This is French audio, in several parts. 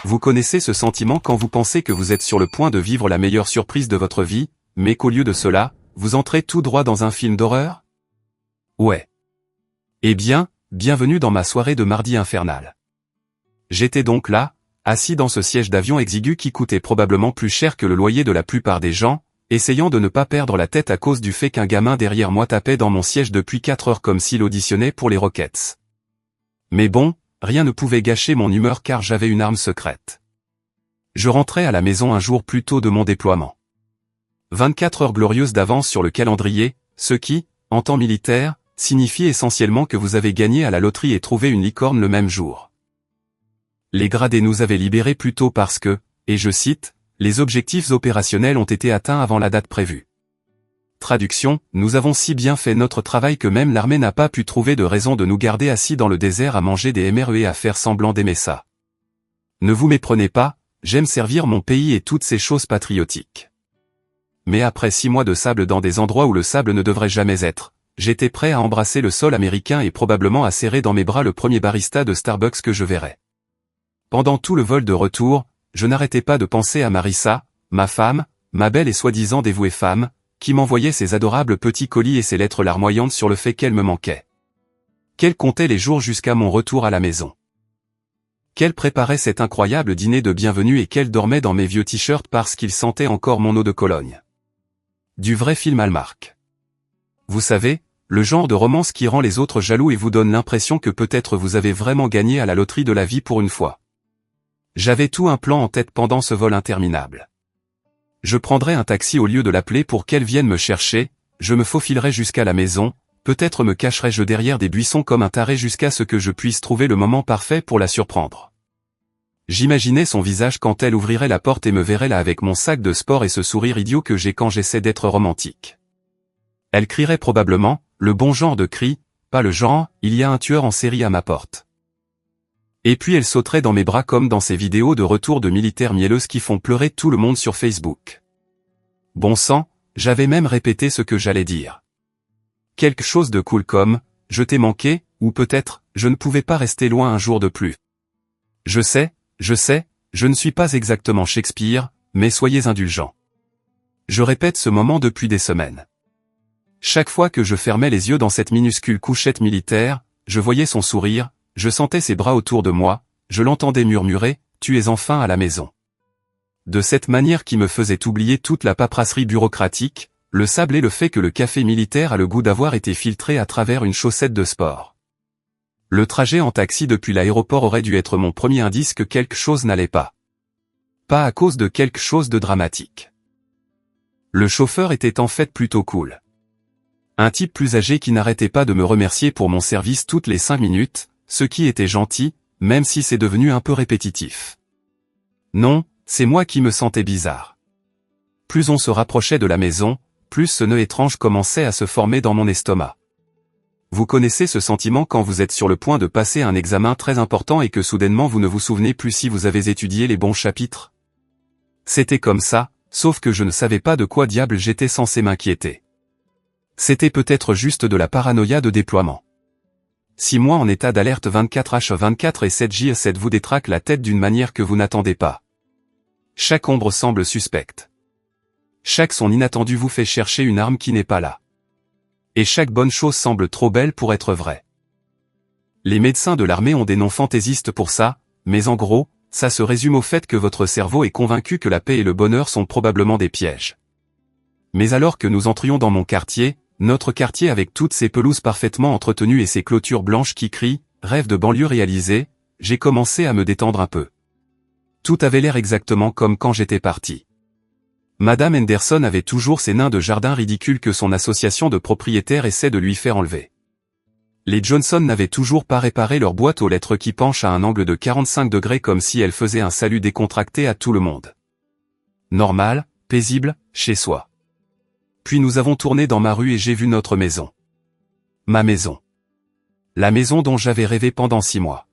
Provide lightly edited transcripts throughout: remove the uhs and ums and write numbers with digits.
Vous connaissez ce sentiment quand vous pensez que vous êtes sur le point de vivre la meilleure surprise de votre vie, mais qu'au lieu de cela, vous entrez tout droit dans un film d'horreur? Ouais. Eh bien, bienvenue dans ma soirée de mardi infernal. J'étais donc là, assis dans ce siège d'avion exigu qui coûtait probablement plus cher que le loyer de la plupart des gens, essayant de ne pas perdre la tête à cause du fait qu'un gamin derrière moi tapait dans mon siège depuis 4 heures comme s'il auditionnait pour les Rockets. Mais bon, rien ne pouvait gâcher mon humeur car j'avais une arme secrète. Je rentrais à la maison un jour plus tôt de mon déploiement. 24 heures glorieuses d'avance sur le calendrier, ce qui, en temps militaire, signifie essentiellement que vous avez gagné à la loterie et trouvé une licorne le même jour. Les gradés nous avaient libérés plus tôt parce que, et je cite, les objectifs opérationnels ont été atteints avant la date prévue. Traduction, nous avons si bien fait notre travail que même l'armée n'a pas pu trouver de raison de nous garder assis dans le désert à manger des MRE et à faire semblant d'aimer ça. Ne vous méprenez pas, j'aime servir mon pays et toutes ces choses patriotiques. Mais après 6 mois de sable dans des endroits où le sable ne devrait jamais être, j'étais prêt à embrasser le sol américain et probablement à serrer dans mes bras le premier barista de Starbucks que je verrais. Pendant tout le vol de retour, je n'arrêtais pas de penser à Marissa, ma femme, ma belle et soi-disant dévouée femme, qui m'envoyait ses adorables petits colis et ses lettres larmoyantes sur le fait qu'elle me manquait. Qu'elle comptait les jours jusqu'à mon retour à la maison. Qu'elle préparait cet incroyable dîner de bienvenue et qu'elle dormait dans mes vieux t-shirts parce qu'il sentait encore mon eau de Cologne. Du vrai film Hallmark. Vous savez, le genre de romance qui rend les autres jaloux et vous donne l'impression que peut-être vous avez vraiment gagné à la loterie de la vie pour une fois. J'avais tout un plan en tête pendant ce vol interminable. Je prendrais un taxi au lieu de l'appeler pour qu'elle vienne me chercher, je me faufilerais jusqu'à la maison, peut-être me cacherais-je derrière des buissons comme un taré jusqu'à ce que je puisse trouver le moment parfait pour la surprendre. J'imaginais son visage quand elle ouvrirait la porte et me verrait là avec mon sac de sport et ce sourire idiot que j'ai quand j'essaie d'être romantique. Elle crierait probablement, le bon genre de cri, pas le genre, il y a un tueur en série à ma porte. Et puis elle sauterait dans mes bras comme dans ces vidéos de retour de militaires mielleuses qui font pleurer tout le monde sur Facebook. Bon sang, j'avais même répété ce que j'allais dire. Quelque chose de cool comme, je t'ai manqué, ou peut-être, je ne pouvais pas rester loin un jour de plus. Je sais, je ne suis pas exactement Shakespeare, mais soyez indulgents. Je répète ce moment depuis des semaines. Chaque fois que je fermais les yeux dans cette minuscule couchette militaire, je voyais son sourire, je sentais ses bras autour de moi, je l'entendais murmurer, « Tu es enfin à la maison ». De cette manière qui me faisait oublier toute la paperasserie bureaucratique, le sable et le fait que le café militaire a le goût d'avoir été filtré à travers une chaussette de sport. Le trajet en taxi depuis l'aéroport aurait dû être mon premier indice que quelque chose n'allait pas. Pas à cause de quelque chose de dramatique. Le chauffeur était en fait plutôt cool. Un type plus âgé qui n'arrêtait pas de me remercier pour mon service toutes les 5 minutes, ce qui était gentil, même si c'est devenu un peu répétitif. Non, c'est moi qui me sentais bizarre. Plus on se rapprochait de la maison, plus ce nœud étrange commençait à se former dans mon estomac. Vous connaissez ce sentiment quand vous êtes sur le point de passer un examen très important et que soudainement vous ne vous souvenez plus si vous avez étudié les bons chapitres? C'était comme ça, sauf que je ne savais pas de quoi diable j'étais censé m'inquiéter. C'était peut-être juste de la paranoïa de déploiement. 6 mois en état d'alerte 24h24 et 7J7 vous détraquent la tête d'une manière que vous n'attendez pas. Chaque ombre semble suspecte. Chaque son inattendu vous fait chercher une arme qui n'est pas là. Et chaque bonne chose semble trop belle pour être vraie. Les médecins de l'armée ont des noms fantaisistes pour ça, mais en gros, ça se résume au fait que votre cerveau est convaincu que la paix et le bonheur sont probablement des pièges. Mais alors que nous entrions dans mon quartier, notre quartier avec toutes ses pelouses parfaitement entretenues et ses clôtures blanches qui crient « Rêve de banlieue réalisé », j'ai commencé à me détendre un peu. Tout avait l'air exactement comme quand j'étais parti. Madame Henderson avait toujours ces nains de jardin ridicules que son association de propriétaires essaie de lui faire enlever. Les Johnson n'avaient toujours pas réparé leur boîte aux lettres qui penche à un angle de 45 degrés comme si elle faisait un salut décontracté à tout le monde. Normal, paisible, chez soi. Puis nous avons tourné dans ma rue et j'ai vu notre maison. Ma maison. La maison dont j'avais rêvé pendant 6 mois.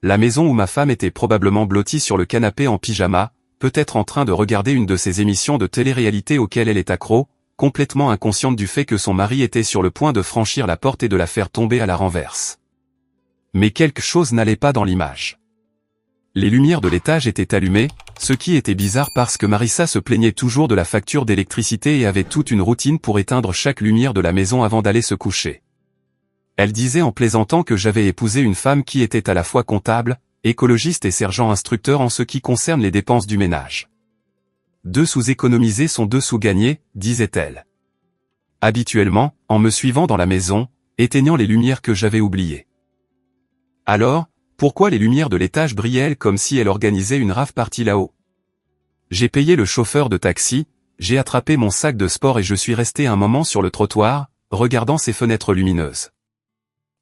La maison où ma femme était probablement blottie sur le canapé en pyjama, peut-être en train de regarder une de ces émissions de télé-réalité auxquelles elle est accro, complètement inconsciente du fait que son mari était sur le point de franchir la porte et de la faire tomber à la renverse. Mais quelque chose n'allait pas dans l'image. les lumières de l'étage étaient allumées, ce qui était bizarre parce que Marissa se plaignait toujours de la facture d'électricité et avait toute une routine pour éteindre chaque lumière de la maison avant d'aller se coucher. Elle disait en plaisantant que j'avais épousé une femme qui était à la fois comptable, écologiste et sergent instructeur en ce qui concerne les dépenses du ménage. 2 sous économisés sont 2 sous gagnés, disait-elle. Habituellement, en me suivant dans la maison, éteignant les lumières que j'avais oubliées. Alors, pourquoi les lumières de l'étage brillaient comme si elle organisait une rave party là-haut? J'ai payé le chauffeur de taxi, j'ai attrapé mon sac de sport et je suis resté un moment sur le trottoir, regardant ces fenêtres lumineuses.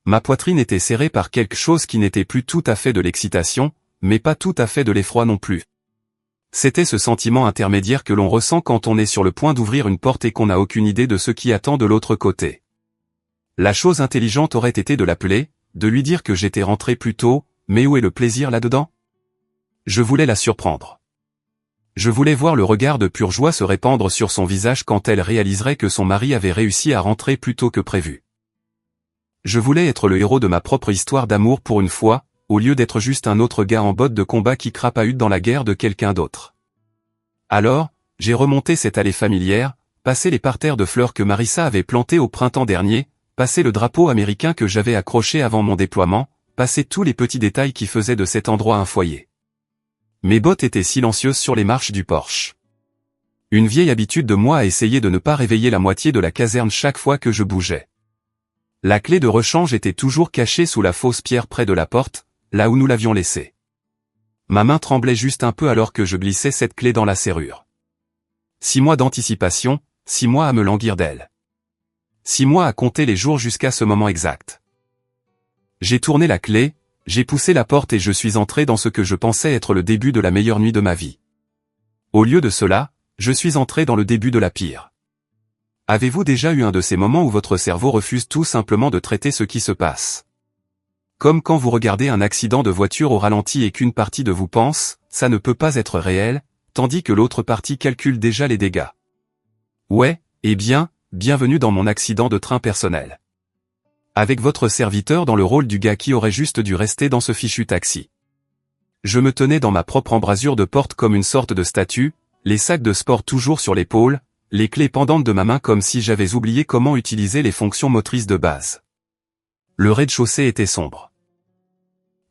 Ma poitrine était serrée par quelque chose qui n'était plus tout à fait de l'excitation, mais pas tout à fait de l'effroi non plus. C'était ce sentiment intermédiaire que l'on ressent quand on est sur le point d'ouvrir une porte et qu'on n'a aucune idée de ce qui attend de l'autre côté. La chose intelligente aurait été de l'appeler, de lui dire que j'étais rentré plus tôt, mais où est le plaisir là-dedans? Je voulais la surprendre. Je voulais voir le regard de pure joie se répandre sur son visage quand elle réaliserait que son mari avait réussi à rentrer plus tôt que prévu. Je voulais être le héros de ma propre histoire d'amour pour une fois, au lieu d'être juste un autre gars en bottes de combat qui crapahute dans la guerre de quelqu'un d'autre. Alors, j'ai remonté cette allée familière, passé les parterres de fleurs que Marissa avait plantées au printemps dernier, passé le drapeau américain que j'avais accroché avant mon déploiement, passé tous les petits détails qui faisaient de cet endroit un foyer. Mes bottes étaient silencieuses sur les marches du porche. Une vieille habitude de moi à essayer de ne pas réveiller la moitié de la caserne chaque fois que je bougeais. La clé de rechange était toujours cachée sous la fausse pierre près de la porte, là où nous l'avions laissée. Ma main tremblait juste un peu alors que je glissais cette clé dans la serrure. 6 mois d'anticipation, 6 mois à me languir d'elle. 6 mois à compter les jours jusqu'à ce moment exact. J'ai tourné la clé, j'ai poussé la porte et je suis entré dans ce que je pensais être le début de la meilleure nuit de ma vie. Au lieu de cela, je suis entré dans le début de la pire. Avez-vous déjà eu un de ces moments où votre cerveau refuse tout simplement de traiter ce qui se passe? Comme quand vous regardez un accident de voiture au ralenti et qu'une partie de vous pense, ça ne peut pas être réel, tandis que l'autre partie calcule déjà les dégâts. Ouais, eh bien, bienvenue dans mon accident de train personnel. Avec votre serviteur dans le rôle du gars qui aurait juste dû rester dans ce fichu taxi. Je me tenais dans ma propre embrasure de porte comme une sorte de statue, les sacs de sport toujours sur l'épaule, les clés pendantes de ma main comme si j'avais oublié comment utiliser les fonctions motrices de base. Le rez-de-chaussée était sombre.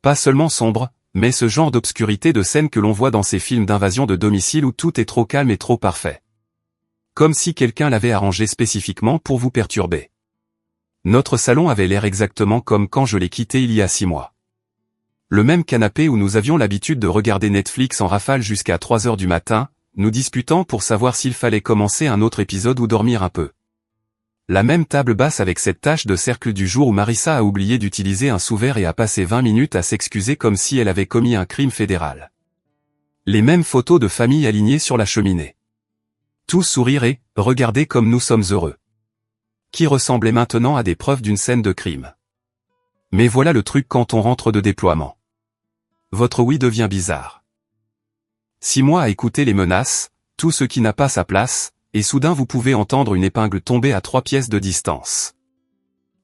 Pas seulement sombre, mais ce genre d'obscurité de scène que l'on voit dans ces films d'invasion de domicile où tout est trop calme et trop parfait. Comme si quelqu'un l'avait arrangé spécifiquement pour vous perturber. Notre salon avait l'air exactement comme quand je l'ai quitté il y a 6 mois. Le même canapé où nous avions l'habitude de regarder Netflix en rafale jusqu'à 3 heures du matin, nous disputant pour savoir s'il fallait commencer un autre épisode ou dormir un peu. La même table basse avec cette tache de cercle du jour où Marissa a oublié d'utiliser un sous-verre et a passé 20 minutes à s'excuser comme si elle avait commis un crime fédéral. Les mêmes photos de famille alignées sur la cheminée. Tous sourire et, regardez comme nous sommes heureux. Qui ressemblait maintenant à des preuves d'une scène de crime. Mais voilà le truc quand on rentre de déploiement. Votre oui devient bizarre. 6 mois à écouter les menaces, tout ce qui n'a pas sa place, et soudain vous pouvez entendre une épingle tomber à 3 pièces de distance.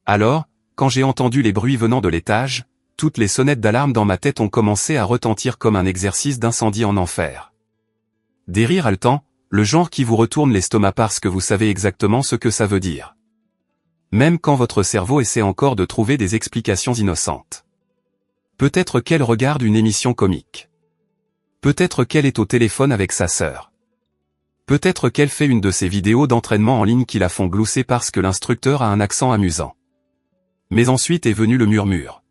Alors, quand j'ai entendu les bruits venant de l'étage, toutes les sonnettes d'alarme dans ma tête ont commencé à retentir comme un exercice d'incendie en enfer. Des rires haletants, le genre qui vous retourne l'estomac parce que vous savez exactement ce que ça veut dire. Même quand votre cerveau essaie encore de trouver des explications innocentes. Peut-être qu'elle regarde une émission comique. Peut-être qu'elle est au téléphone avec sa sœur. Peut-être qu'elle fait une de ces vidéos d'entraînement en ligne qui la font glousser parce que l'instructeur a un accent amusant. Mais ensuite est venu le murmure.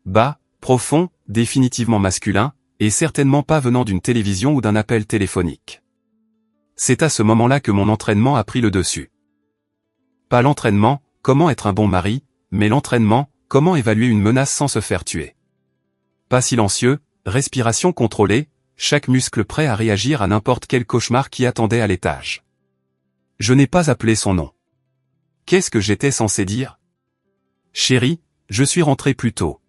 Bas, profond, définitivement masculin, et certainement pas venant d'une télévision ou d'un appel téléphonique. C'est à ce moment-là que mon entraînement a pris le dessus. Pas l'entraînement, comment être un bon mari, mais l'entraînement, comment évaluer une menace sans se faire tuer. Pas silencieux, respiration contrôlée, chaque muscle prêt à réagir à n'importe quel cauchemar qui attendait à l'étage. Je n'ai pas appelé son nom. Qu'est-ce que j'étais censé dire? Chérie, je suis rentré plus tôt.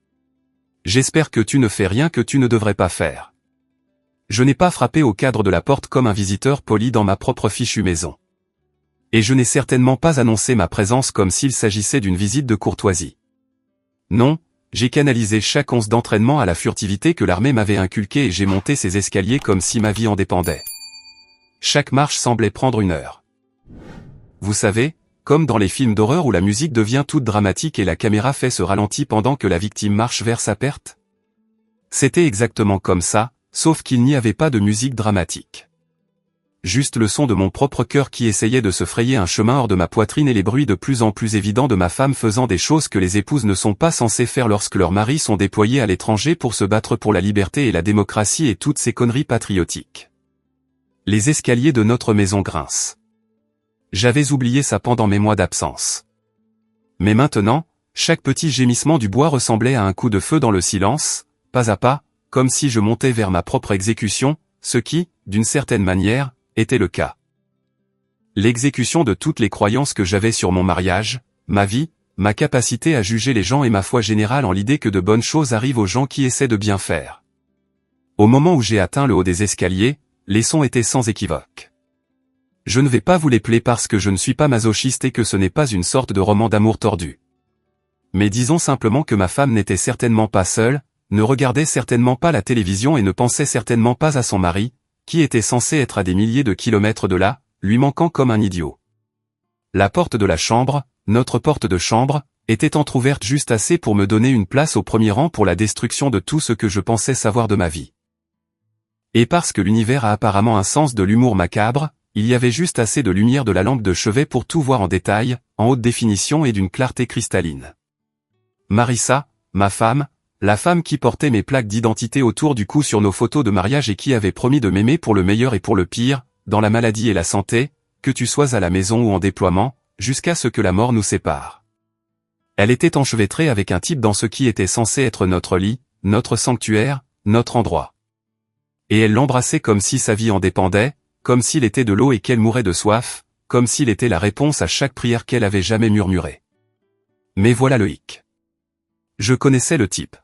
J'espère que tu ne fais rien que tu ne devrais pas faire. Je n'ai pas frappé au cadre de la porte comme un visiteur poli dans ma propre fichue maison. Et je n'ai certainement pas annoncé ma présence comme s'il s'agissait d'une visite de courtoisie. Non, J'ai canalisé chaque once d'entraînement à la furtivité que l'armée m'avait inculquée et j'ai monté ces escaliers comme si ma vie en dépendait. Chaque marche semblait prendre 1 heure. Vous savez, comme dans les films d'horreur où la musique devient toute dramatique et la caméra fait ce ralenti pendant que la victime marche vers sa perte? C'était exactement comme ça, sauf qu'il n'y avait pas de musique dramatique. Juste le son de mon propre cœur qui essayait de se frayer un chemin hors de ma poitrine et les bruits de plus en plus évidents de ma femme faisant des choses que les épouses ne sont pas censées faire lorsque leurs maris sont déployés à l'étranger pour se battre pour la liberté et la démocratie et toutes ces conneries patriotiques. Les escaliers de notre maison grincent. J'avais oublié ça pendant mes mois d'absence. Mais maintenant, chaque petit gémissement du bois ressemblait à un coup de feu dans le silence, pas à pas, comme si je montais vers ma propre exécution, ce qui, d'une certaine manière, était le cas. L'exécution de toutes les croyances que j'avais sur mon mariage, ma vie, ma capacité à juger les gens et ma foi générale en l'idée que de bonnes choses arrivent aux gens qui essaient de bien faire. Au moment où j'ai atteint le haut des escaliers, les sons étaient sans équivoque. Je ne vais pas vous les plaire parce que je ne suis pas masochiste et que ce n'est pas une sorte de roman d'amour tordu. Mais disons simplement que ma femme n'était certainement pas seule, ne regardait certainement pas la télévision et ne pensait certainement pas à son mari, qui était censé être à des milliers de kilomètres de là, lui manquant comme un idiot. La porte de la chambre, notre porte de chambre, était entr'ouverte juste assez pour me donner une place au premier rang pour la destruction de tout ce que je pensais savoir de ma vie. Et parce que l'univers a apparemment un sens de l'humour macabre, il y avait juste assez de lumière de la lampe de chevet pour tout voir en détail, en haute définition et d'une clarté cristalline. Marissa, ma femme, la femme qui portait mes plaques d'identité autour du cou sur nos photos de mariage et qui avait promis de m'aimer pour le meilleur et pour le pire, dans la maladie et la santé, que tu sois à la maison ou en déploiement, jusqu'à ce que la mort nous sépare. Elle était enchevêtrée avec un type dans ce qui était censé être notre lit, notre sanctuaire, notre endroit. Et elle l'embrassait comme si sa vie en dépendait, comme s'il était de l'eau et qu'elle mourait de soif, comme s'il était la réponse à chaque prière qu'elle avait jamais murmurée. Mais voilà le hic. Je connaissais le type.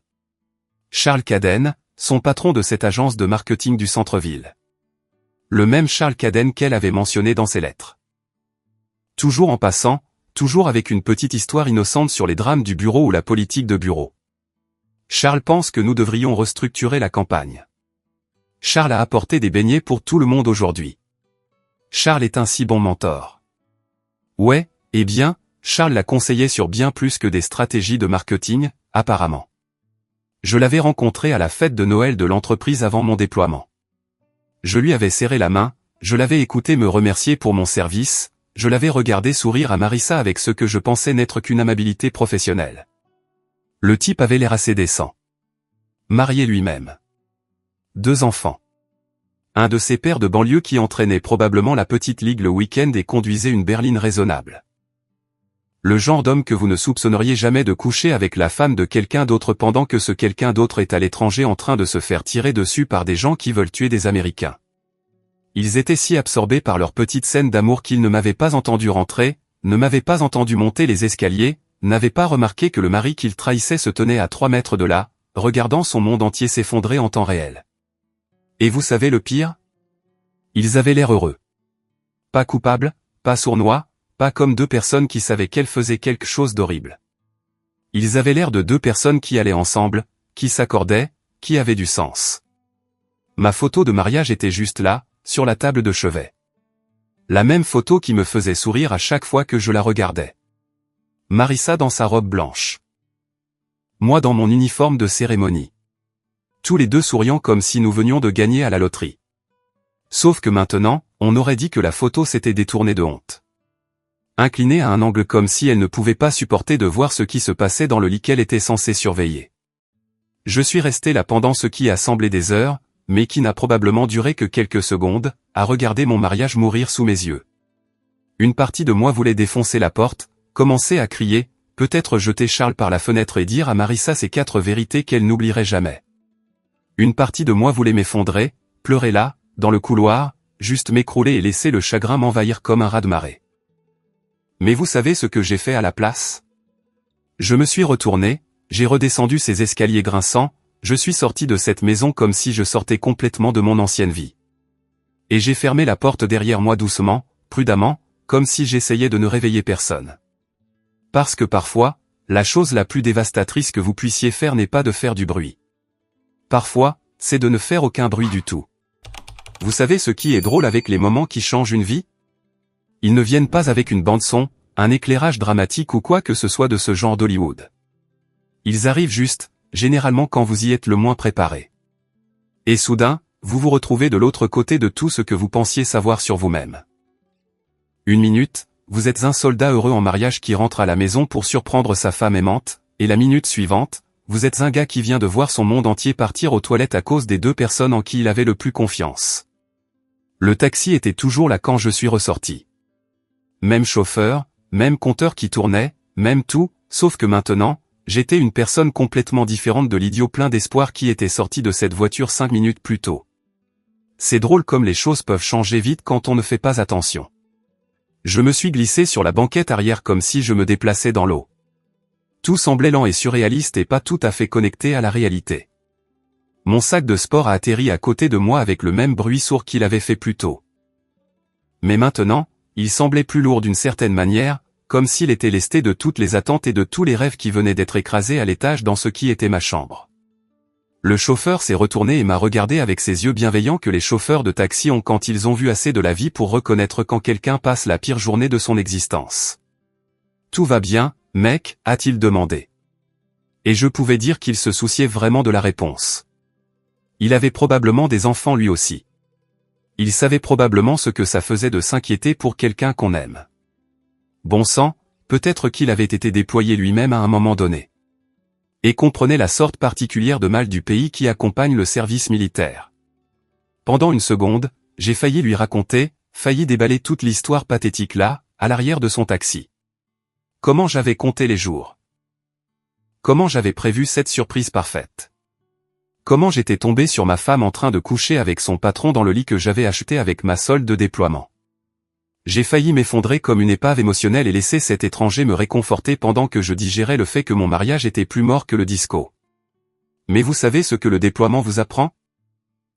Charles Cadenne, son patron de cette agence de marketing du centre-ville. Le même Charles Cadenne qu'elle avait mentionné dans ses lettres. Toujours en passant, toujours avec une petite histoire innocente sur les drames du bureau ou la politique de bureau. Charles pense que nous devrions restructurer la campagne. Charles a apporté des beignets pour tout le monde aujourd'hui. Charles est un si bon mentor. Ouais, eh bien, Charles l'a conseillé sur bien plus que des stratégies de marketing, apparemment. Je l'avais rencontré à la fête de Noël de l'entreprise avant mon déploiement. Je lui avais serré la main, je l'avais écouté me remercier pour mon service, je l'avais regardé sourire à Marissa avec ce que je pensais n'être qu'une amabilité professionnelle. Le type avait l'air assez décent. Marié lui-même. 2 enfants. Un de ces pères de banlieue qui entraînait probablement la petite ligue le week-end et conduisait une berline raisonnable. Le genre d'homme que vous ne soupçonneriez jamais de coucher avec la femme de quelqu'un d'autre pendant que ce quelqu'un d'autre est à l'étranger en train de se faire tirer dessus par des gens qui veulent tuer des Américains. Ils étaient si absorbés par leur petite scène d'amour qu'ils ne m'avaient pas entendu rentrer, ne m'avaient pas entendu monter les escaliers, n'avaient pas remarqué que le mari qu'ils trahissaient se tenait à 3 mètres de là, regardant son monde entier s'effondrer en temps réel. Et vous savez le pire? Ils avaient l'air heureux. Pas coupables, pas sournois, pas comme 2 personnes qui savaient qu'elles faisaient quelque chose d'horrible. Ils avaient l'air de 2 personnes qui allaient ensemble, qui s'accordaient, qui avaient du sens. Ma photo de mariage était juste là, sur la table de chevet. La même photo qui me faisait sourire à chaque fois que je la regardais. Marissa dans sa robe blanche. Moi dans mon uniforme de cérémonie. Tous les 2 souriant comme si nous venions de gagner à la loterie. Sauf que maintenant, on aurait dit que la photo s'était détournée de honte. Inclinée à un angle comme si elle ne pouvait pas supporter de voir ce qui se passait dans le lit qu'elle était censée surveiller. Je suis resté là pendant ce qui a semblé des heures, mais qui n'a probablement duré que quelques secondes, à regarder mon mariage mourir sous mes yeux. Une partie de moi voulait défoncer la porte, commencer à crier, peut-être jeter Charles par la fenêtre et dire à Marissa ces 4 vérités qu'elle n'oublierait jamais. Une partie de moi voulait m'effondrer, pleurer là, dans le couloir, juste m'écrouler et laisser le chagrin m'envahir comme un raz-de-marée. Mais vous savez ce que j'ai fait à la place? Je me suis retourné, j'ai redescendu ces escaliers grinçants, je suis sorti de cette maison comme si je sortais complètement de mon ancienne vie. Et j'ai fermé la porte derrière moi doucement, prudemment, comme si j'essayais de ne réveiller personne. Parce que parfois, la chose la plus dévastatrice que vous puissiez faire n'est pas de faire du bruit. Parfois, c'est de ne faire aucun bruit du tout. Vous savez ce qui est drôle avec les moments qui changent une vie? Ils ne viennent pas avec une bande-son, un éclairage dramatique ou quoi que ce soit de ce genre d'Hollywood. Ils arrivent juste, généralement quand vous y êtes le moins préparé. Et soudain, vous vous retrouvez de l'autre côté de tout ce que vous pensiez savoir sur vous-même. Une minute, vous êtes un soldat heureux en mariage qui rentre à la maison pour surprendre sa femme aimante, et la minute suivante, vous êtes un gars qui vient de voir son monde entier partir aux toilettes à cause des deux personnes en qui il avait le plus confiance. Le taxi était toujours là quand je suis ressorti. Même chauffeur, même compteur qui tournait, même tout, sauf que maintenant, j'étais une personne complètement différente de l'idiot plein d'espoir qui était sorti de cette voiture 5 minutes plus tôt. C'est drôle comme les choses peuvent changer vite quand on ne fait pas attention. Je me suis glissé sur la banquette arrière comme si je me déplaçais dans l'eau. Tout semblait lent et surréaliste et pas tout à fait connecté à la réalité. Mon sac de sport a atterri à côté de moi avec le même bruit sourd qu'il avait fait plus tôt. Mais maintenant, il semblait plus lourd d'une certaine manière, comme s'il était lesté de toutes les attentes et de tous les rêves qui venaient d'être écrasés à l'étage dans ce qui était ma chambre. Le chauffeur s'est retourné et m'a regardé avec ses yeux bienveillants que les chauffeurs de taxi ont quand ils ont vu assez de la vie pour reconnaître quand quelqu'un passe la pire journée de son existence. « Tout va bien, mec ?» a-t-il demandé. Et je pouvais dire qu'il se souciait vraiment de la réponse. Il avait probablement des enfants lui aussi. Il savait probablement ce que ça faisait de s'inquiéter pour quelqu'un qu'on aime. Bon sang, peut-être qu'il avait été déployé lui-même à un moment donné. Et comprenait la sorte particulière de mal du pays qui accompagne le service militaire. Pendant une seconde, j'ai failli lui raconter, failli déballer toute l'histoire pathétique là, à l'arrière de son taxi. Comment j'avais compté les jours. Comment j'avais prévu cette surprise parfaite. Comment j'étais tombé sur ma femme en train de coucher avec son patron dans le lit que j'avais acheté avec ma solde de déploiement. J'ai failli m'effondrer comme une épave émotionnelle et laisser cet étranger me réconforter pendant que je digérais le fait que mon mariage était plus mort que le disco. Mais vous savez ce que le déploiement vous apprend?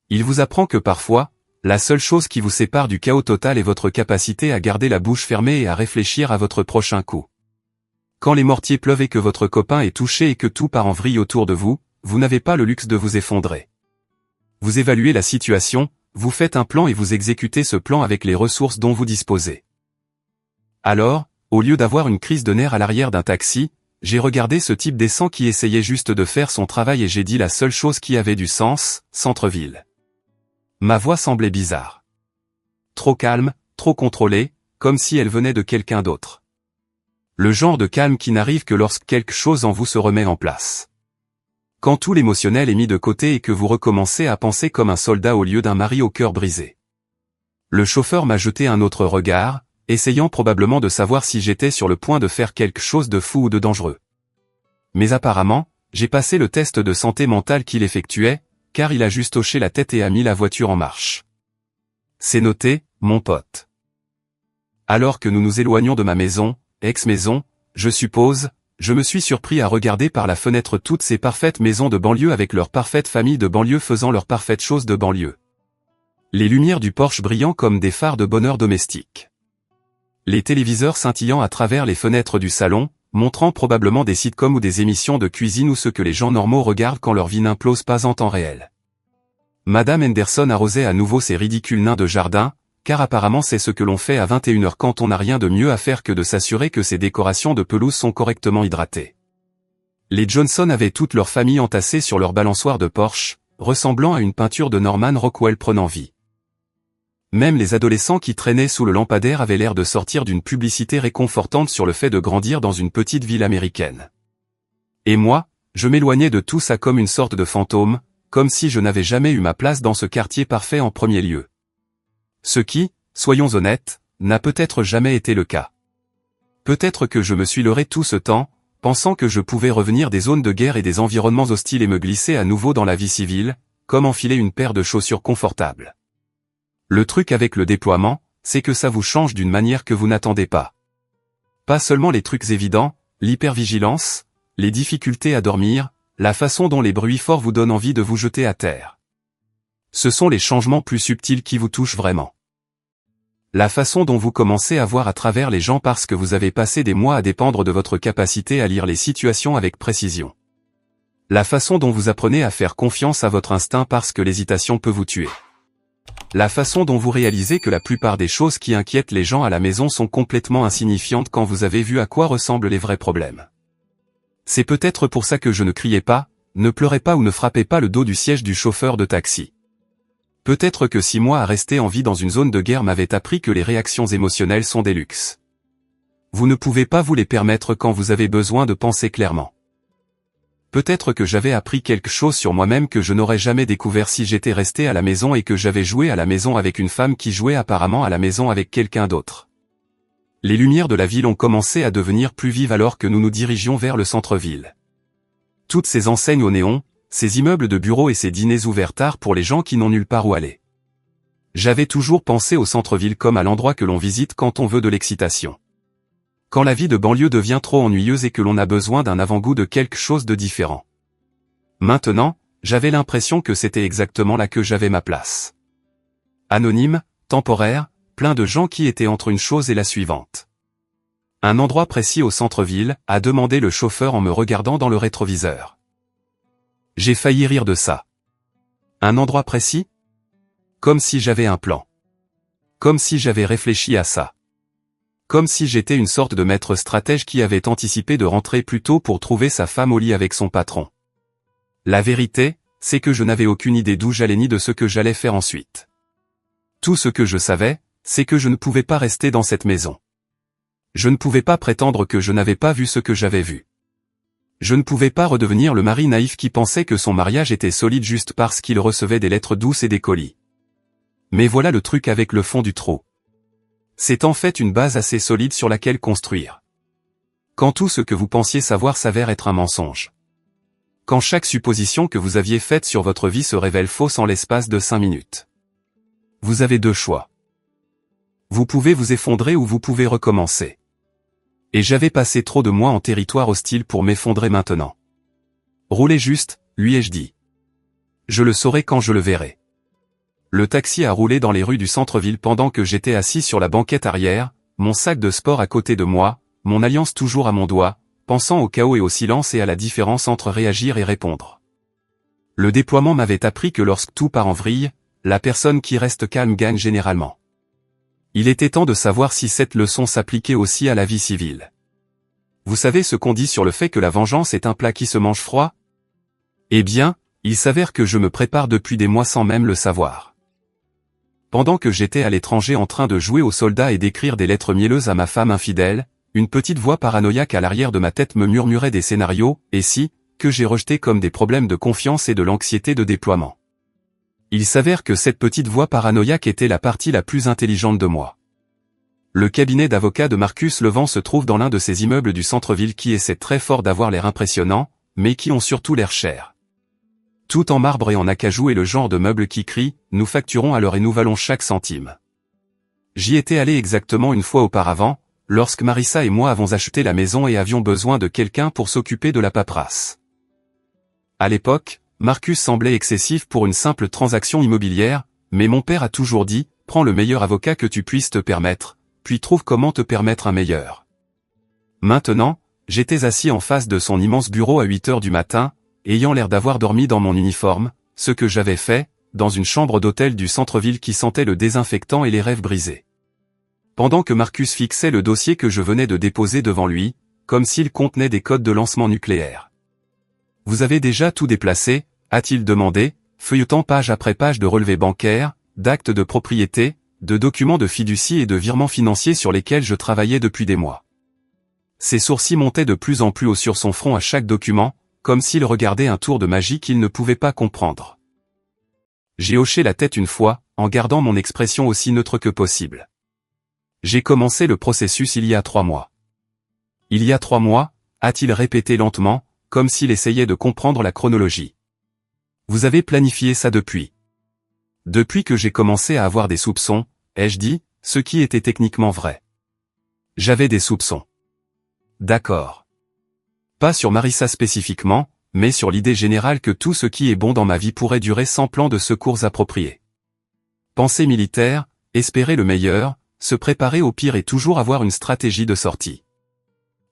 Il vous apprend que parfois, la seule chose qui vous sépare du chaos total est votre capacité à garder la bouche fermée et à réfléchir à votre prochain coup. Quand les mortiers pleuvent et que votre copain est touché et que tout part en vrille autour de vous, vous n'avez pas le luxe de vous effondrer. Vous évaluez la situation, vous faites un plan et vous exécutez ce plan avec les ressources dont vous disposez. Alors, au lieu d'avoir une crise de nerfs à l'arrière d'un taxi, j'ai regardé ce type décent qui essayait juste de faire son travail et j'ai dit la seule chose qui avait du sens, centre-ville. Ma voix semblait bizarre. Trop calme, trop contrôlée, comme si elle venait de quelqu'un d'autre. Le genre de calme qui n'arrive que lorsque quelque chose en vous se remet en place. Quand tout l'émotionnel est mis de côté et que vous recommencez à penser comme un soldat au lieu d'un mari au cœur brisé. Le chauffeur m'a jeté un autre regard, essayant probablement de savoir si j'étais sur le point de faire quelque chose de fou ou de dangereux. Mais apparemment, j'ai passé le test de santé mentale qu'il effectuait, car il a juste hoché la tête et a mis la voiture en marche. C'est noté, mon pote. Alors que nous nous éloignons de ma maison, ex-maison, je suppose, je me suis surpris à regarder par la fenêtre toutes ces parfaites maisons de banlieue avec leurs parfaites familles de banlieue faisant leurs parfaites choses de banlieue. Les lumières du porche brillant comme des phares de bonheur domestique. Les téléviseurs scintillant à travers les fenêtres du salon, montrant probablement des sitcoms ou des émissions de cuisine ou ce que les gens normaux regardent quand leur vie n'implose pas en temps réel. Madame Henderson arrosait à nouveau ces ridicules nains de jardin, car apparemment c'est ce que l'on fait à 21h quand on n'a rien de mieux à faire que de s'assurer que ces décorations de pelouse sont correctement hydratées. Les Johnson avaient toute leur famille entassée sur leur balançoire de Porsche, ressemblant à une peinture de Norman Rockwell prenant vie. Même les adolescents qui traînaient sous le lampadaire avaient l'air de sortir d'une publicité réconfortante sur le fait de grandir dans une petite ville américaine. Et moi, je m'éloignais de tout ça comme une sorte de fantôme, comme si je n'avais jamais eu ma place dans ce quartier parfait en premier lieu. Ce qui, soyons honnêtes, n'a peut-être jamais été le cas. Peut-être que je me suis leurré tout ce temps, pensant que je pouvais revenir des zones de guerre et des environnements hostiles et me glisser à nouveau dans la vie civile, comme enfiler une paire de chaussures confortables. Le truc avec le déploiement, c'est que ça vous change d'une manière que vous n'attendez pas. Pas seulement les trucs évidents, l'hypervigilance, les difficultés à dormir, la façon dont les bruits forts vous donnent envie de vous jeter à terre. Ce sont les changements plus subtils qui vous touchent vraiment. La façon dont vous commencez à voir à travers les gens parce que vous avez passé des mois à dépendre de votre capacité à lire les situations avec précision. La façon dont vous apprenez à faire confiance à votre instinct parce que l'hésitation peut vous tuer. La façon dont vous réalisez que la plupart des choses qui inquiètent les gens à la maison sont complètement insignifiantes quand vous avez vu à quoi ressemblent les vrais problèmes. C'est peut-être pour ça que je ne criais pas, ne pleurais pas ou ne frappais pas le dos du siège du chauffeur de taxi. Peut-être que 6 mois à rester en vie dans une zone de guerre m'avaient appris que les réactions émotionnelles sont des luxes. Vous ne pouvez pas vous les permettre quand vous avez besoin de penser clairement. Peut-être que j'avais appris quelque chose sur moi-même que je n'aurais jamais découvert si j'étais resté à la maison et que j'avais joué à la maison avec une femme qui jouait apparemment à la maison avec quelqu'un d'autre. Les lumières de la ville ont commencé à devenir plus vives alors que nous nous dirigions vers le centre-ville. Toutes ces enseignes au néon, ces immeubles de bureaux et ces dîners ouverts tard pour les gens qui n'ont nulle part où aller. J'avais toujours pensé au centre-ville comme à l'endroit que l'on visite quand on veut de l'excitation. Quand la vie de banlieue devient trop ennuyeuse et que l'on a besoin d'un avant-goût de quelque chose de différent. Maintenant, j'avais l'impression que c'était exactement là que j'avais ma place. Anonyme, temporaire, plein de gens qui étaient entre une chose et la suivante. Un endroit précis au centre-ville, a demandé le chauffeur en me regardant dans le rétroviseur. J'ai failli rire de ça. Un endroit précis? Comme si j'avais un plan. Comme si j'avais réfléchi à ça. Comme si j'étais une sorte de maître stratège qui avait anticipé de rentrer plus tôt pour trouver sa femme au lit avec son patron. La vérité, c'est que je n'avais aucune idée d'où j'allais ni de ce que j'allais faire ensuite. Tout ce que je savais, c'est que je ne pouvais pas rester dans cette maison. Je ne pouvais pas prétendre que je n'avais pas vu ce que j'avais vu. Je ne pouvais pas redevenir le mari naïf qui pensait que son mariage était solide juste parce qu'il recevait des lettres douces et des colis. Mais voilà le truc avec le fond du trou. C'est en fait une base assez solide sur laquelle construire. Quand tout ce que vous pensiez savoir s'avère être un mensonge. Quand chaque supposition que vous aviez faite sur votre vie se révèle fausse en l'espace de 5 minutes. Vous avez 2 choix. Vous pouvez vous effondrer ou vous pouvez recommencer. Et j'avais passé trop de mois en territoire hostile pour m'effondrer maintenant. Roulez juste, lui ai-je dit. Je le saurai quand je le verrai. Le taxi a roulé dans les rues du centre-ville pendant que j'étais assis sur la banquette arrière, mon sac de sport à côté de moi, mon alliance toujours à mon doigt, pensant au chaos et au silence et à la différence entre réagir et répondre. Le déploiement m'avait appris que lorsque tout part en vrille, la personne qui reste calme gagne généralement. Il était temps de savoir si cette leçon s'appliquait aussi à la vie civile. Vous savez ce qu'on dit sur le fait que la vengeance est un plat qui se mange froid? Eh bien, il s'avère que je me prépare depuis des mois sans même le savoir. Pendant que j'étais à l'étranger en train de jouer aux soldats et d'écrire des lettres mielleuses à ma femme infidèle, une petite voix paranoïaque à l'arrière de ma tête me murmurait des scénarios, et si, que j'ai rejetés comme des problèmes de confiance et de l'anxiété de déploiement. Il s'avère que cette petite voix paranoïaque était la partie la plus intelligente de moi. Le cabinet d'avocats de Marcus Levent se trouve dans l'un de ces immeubles du centre-ville qui essaient très fort d'avoir l'air impressionnant, mais qui ont surtout l'air cher. Tout en marbre et en acajou est le genre de meuble qui crie « Nous facturons à l'heure et nous valons chaque centime ». J'y étais allé exactement une fois auparavant, lorsque Marissa et moi avons acheté la maison et avions besoin de quelqu'un pour s'occuper de la paperasse. À l'époque, Marcus semblait excessif pour une simple transaction immobilière, mais mon père a toujours dit « Prends le meilleur avocat que tu puisses te permettre, puis trouve comment te permettre un meilleur. » Maintenant, j'étais assis en face de son immense bureau à 8 heures du matin, ayant l'air d'avoir dormi dans mon uniforme, ce que j'avais fait, dans une chambre d'hôtel du centre-ville qui sentait le désinfectant et les rêves brisés. Pendant que Marcus fixait le dossier que je venais de déposer devant lui, comme s'il contenait des codes de lancement nucléaire. « Vous avez déjà tout déplacé ?» a-t-il demandé, feuilletant page après page de relevés bancaires, d'actes de propriété, de documents de fiducie et de virements financiers sur lesquels je travaillais depuis des mois. Ses sourcils montaient de plus en plus haut sur son front à chaque document, comme s'il regardait un tour de magie qu'il ne pouvait pas comprendre. J'ai hoché la tête une fois, en gardant mon expression aussi neutre que possible. J'ai commencé le processus il y a 3 mois. Il y a 3 mois, a-t-il répété lentement, comme s'il essayait de comprendre la chronologie. Vous avez planifié ça depuis. Depuis que j'ai commencé à avoir des soupçons, ai-je dit, ce qui était techniquement vrai. J'avais des soupçons. D'accord. Pas sur Marissa spécifiquement, mais sur l'idée générale que tout ce qui est bon dans ma vie pourrait durer sans plan de secours approprié. Pensée militaire, espérer le meilleur, se préparer au pire et toujours avoir une stratégie de sortie.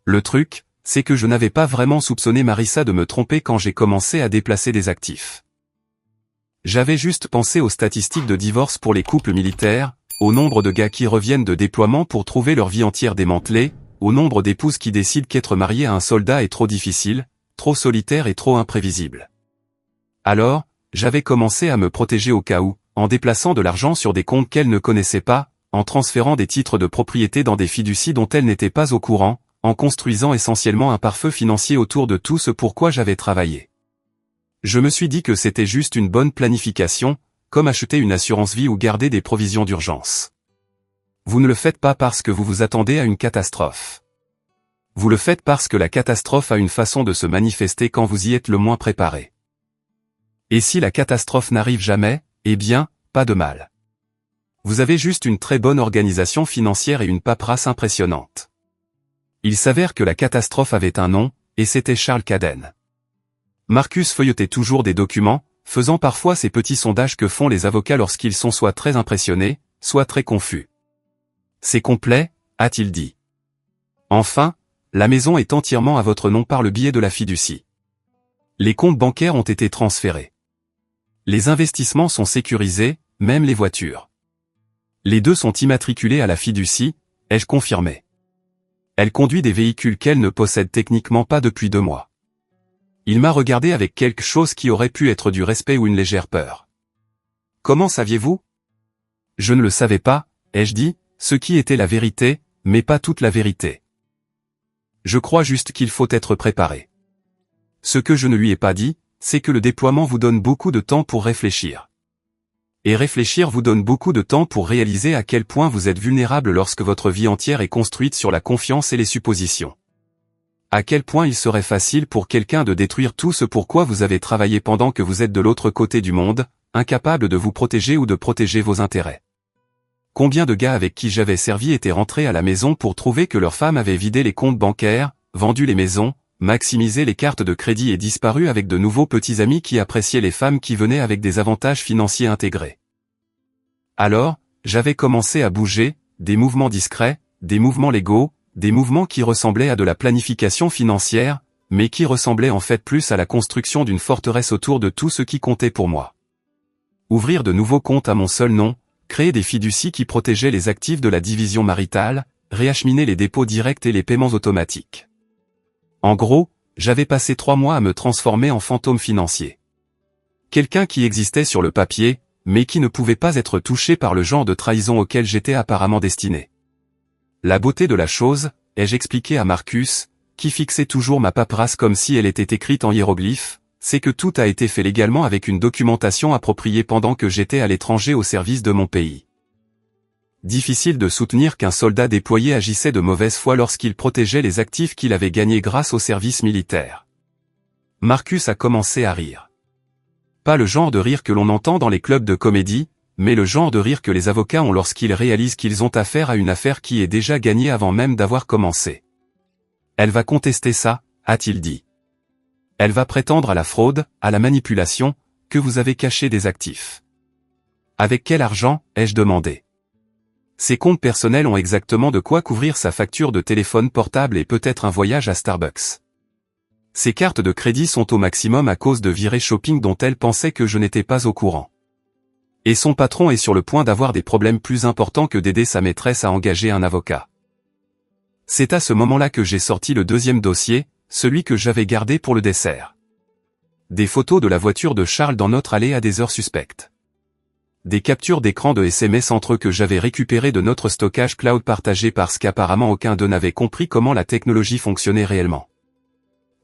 Le truc, c'est que je n'avais pas vraiment soupçonné Marissa de me tromper quand j'ai commencé à déplacer des actifs. J'avais juste pensé aux statistiques de divorce pour les couples militaires, au nombre de gars qui reviennent de déploiement pour trouver leur vie entière démantelée, au nombre d'épouses qui décident qu'être mariée à un soldat est trop difficile, trop solitaire et trop imprévisible. Alors, j'avais commencé à me protéger au cas où, en déplaçant de l'argent sur des comptes qu'elle ne connaissait pas, en transférant des titres de propriété dans des fiducies dont elle n'était pas au courant, en construisant essentiellement un pare-feu financier autour de tout ce pourquoi j'avais travaillé. Je me suis dit que c'était juste une bonne planification, comme acheter une assurance vie ou garder des provisions d'urgence. Vous ne le faites pas parce que vous vous attendez à une catastrophe. Vous le faites parce que la catastrophe a une façon de se manifester quand vous y êtes le moins préparé. Et si la catastrophe n'arrive jamais, eh bien, pas de mal. Vous avez juste une très bonne organisation financière et une paperasse impressionnante. Il s'avère que la catastrophe avait un nom, et c'était Charles Cadden. Marcus feuilletait toujours des documents, faisant parfois ces petits sondages que font les avocats lorsqu'ils sont soit très impressionnés, soit très confus. « C'est complet », a-t-il dit. « Enfin, la maison est entièrement à votre nom par le biais de la fiducie. Les comptes bancaires ont été transférés. Les investissements sont sécurisés, même les voitures. Les deux sont immatriculés à la fiducie, ai-je confirmé. Elle conduit des véhicules qu'elle ne possède techniquement pas depuis 2 mois. Il m'a regardé avec quelque chose qui aurait pu être du respect ou une légère peur. « Comment saviez-vous » ? Je ne le savais pas, ai-je dit, ce qui était la vérité, mais pas toute la vérité. Je crois juste qu'il faut être préparé. Ce que je ne lui ai pas dit, c'est que le déploiement vous donne beaucoup de temps pour réfléchir. Et réfléchir vous donne beaucoup de temps pour réaliser à quel point vous êtes vulnérable lorsque votre vie entière est construite sur la confiance et les suppositions. À quel point il serait facile pour quelqu'un de détruire tout ce pourquoi vous avez travaillé pendant que vous êtes de l'autre côté du monde, incapable de vous protéger ou de protéger vos intérêts. Combien de gars avec qui j'avais servi étaient rentrés à la maison pour trouver que leur femme avait vidé les comptes bancaires, vendu les maisons, maximisé les cartes de crédit et disparu avec de nouveaux petits amis qui appréciaient les femmes qui venaient avec des avantages financiers intégrés. Alors, j'avais commencé à bouger, des mouvements discrets, des mouvements légaux, des mouvements qui ressemblaient à de la planification financière, mais qui ressemblaient en fait plus à la construction d'une forteresse autour de tout ce qui comptait pour moi. Ouvrir de nouveaux comptes à mon seul nom, créer des fiducies qui protégeaient les actifs de la division maritale, réacheminer les dépôts directs et les paiements automatiques. En gros, j'avais passé 3 mois à me transformer en fantôme financier. Quelqu'un qui existait sur le papier, mais qui ne pouvait pas être touché par le genre de trahison auquel j'étais apparemment destiné. La beauté de la chose, ai-je expliqué à Marcus, qui fixait toujours ma paperasse comme si elle était écrite en hiéroglyphes, c'est que tout a été fait légalement avec une documentation appropriée pendant que j'étais à l'étranger au service de mon pays. Difficile de soutenir qu'un soldat déployé agissait de mauvaise foi lorsqu'il protégeait les actifs qu'il avait gagnés grâce au service militaire. Marcus a commencé à rire. Pas le genre de rire que l'on entend dans les clubs de comédie, mais le genre de rire que les avocats ont lorsqu'ils réalisent qu'ils ont affaire à une affaire qui est déjà gagnée avant même d'avoir commencé. Elle va contester ça, a-t-il dit. Elle va prétendre à la fraude, à la manipulation, que vous avez caché des actifs. Avec quel argent, ai-je demandé. Ses comptes personnels ont exactement de quoi couvrir sa facture de téléphone portable et peut-être un voyage à Starbucks. Ses cartes de crédit sont au maximum à cause de virées shopping dont elle pensait que je n'étais pas au courant. Et son patron est sur le point d'avoir des problèmes plus importants que d'aider sa maîtresse à engager un avocat. C'est à ce moment-là que j'ai sorti le deuxième dossier, celui que j'avais gardé pour le dessert. Des photos de la voiture de Charles dans notre allée à des heures suspectes. Des captures d'écran de SMS entre eux que j'avais récupérées de notre stockage cloud partagé parce qu'apparemment aucun d'eux n'avait compris comment la technologie fonctionnait réellement.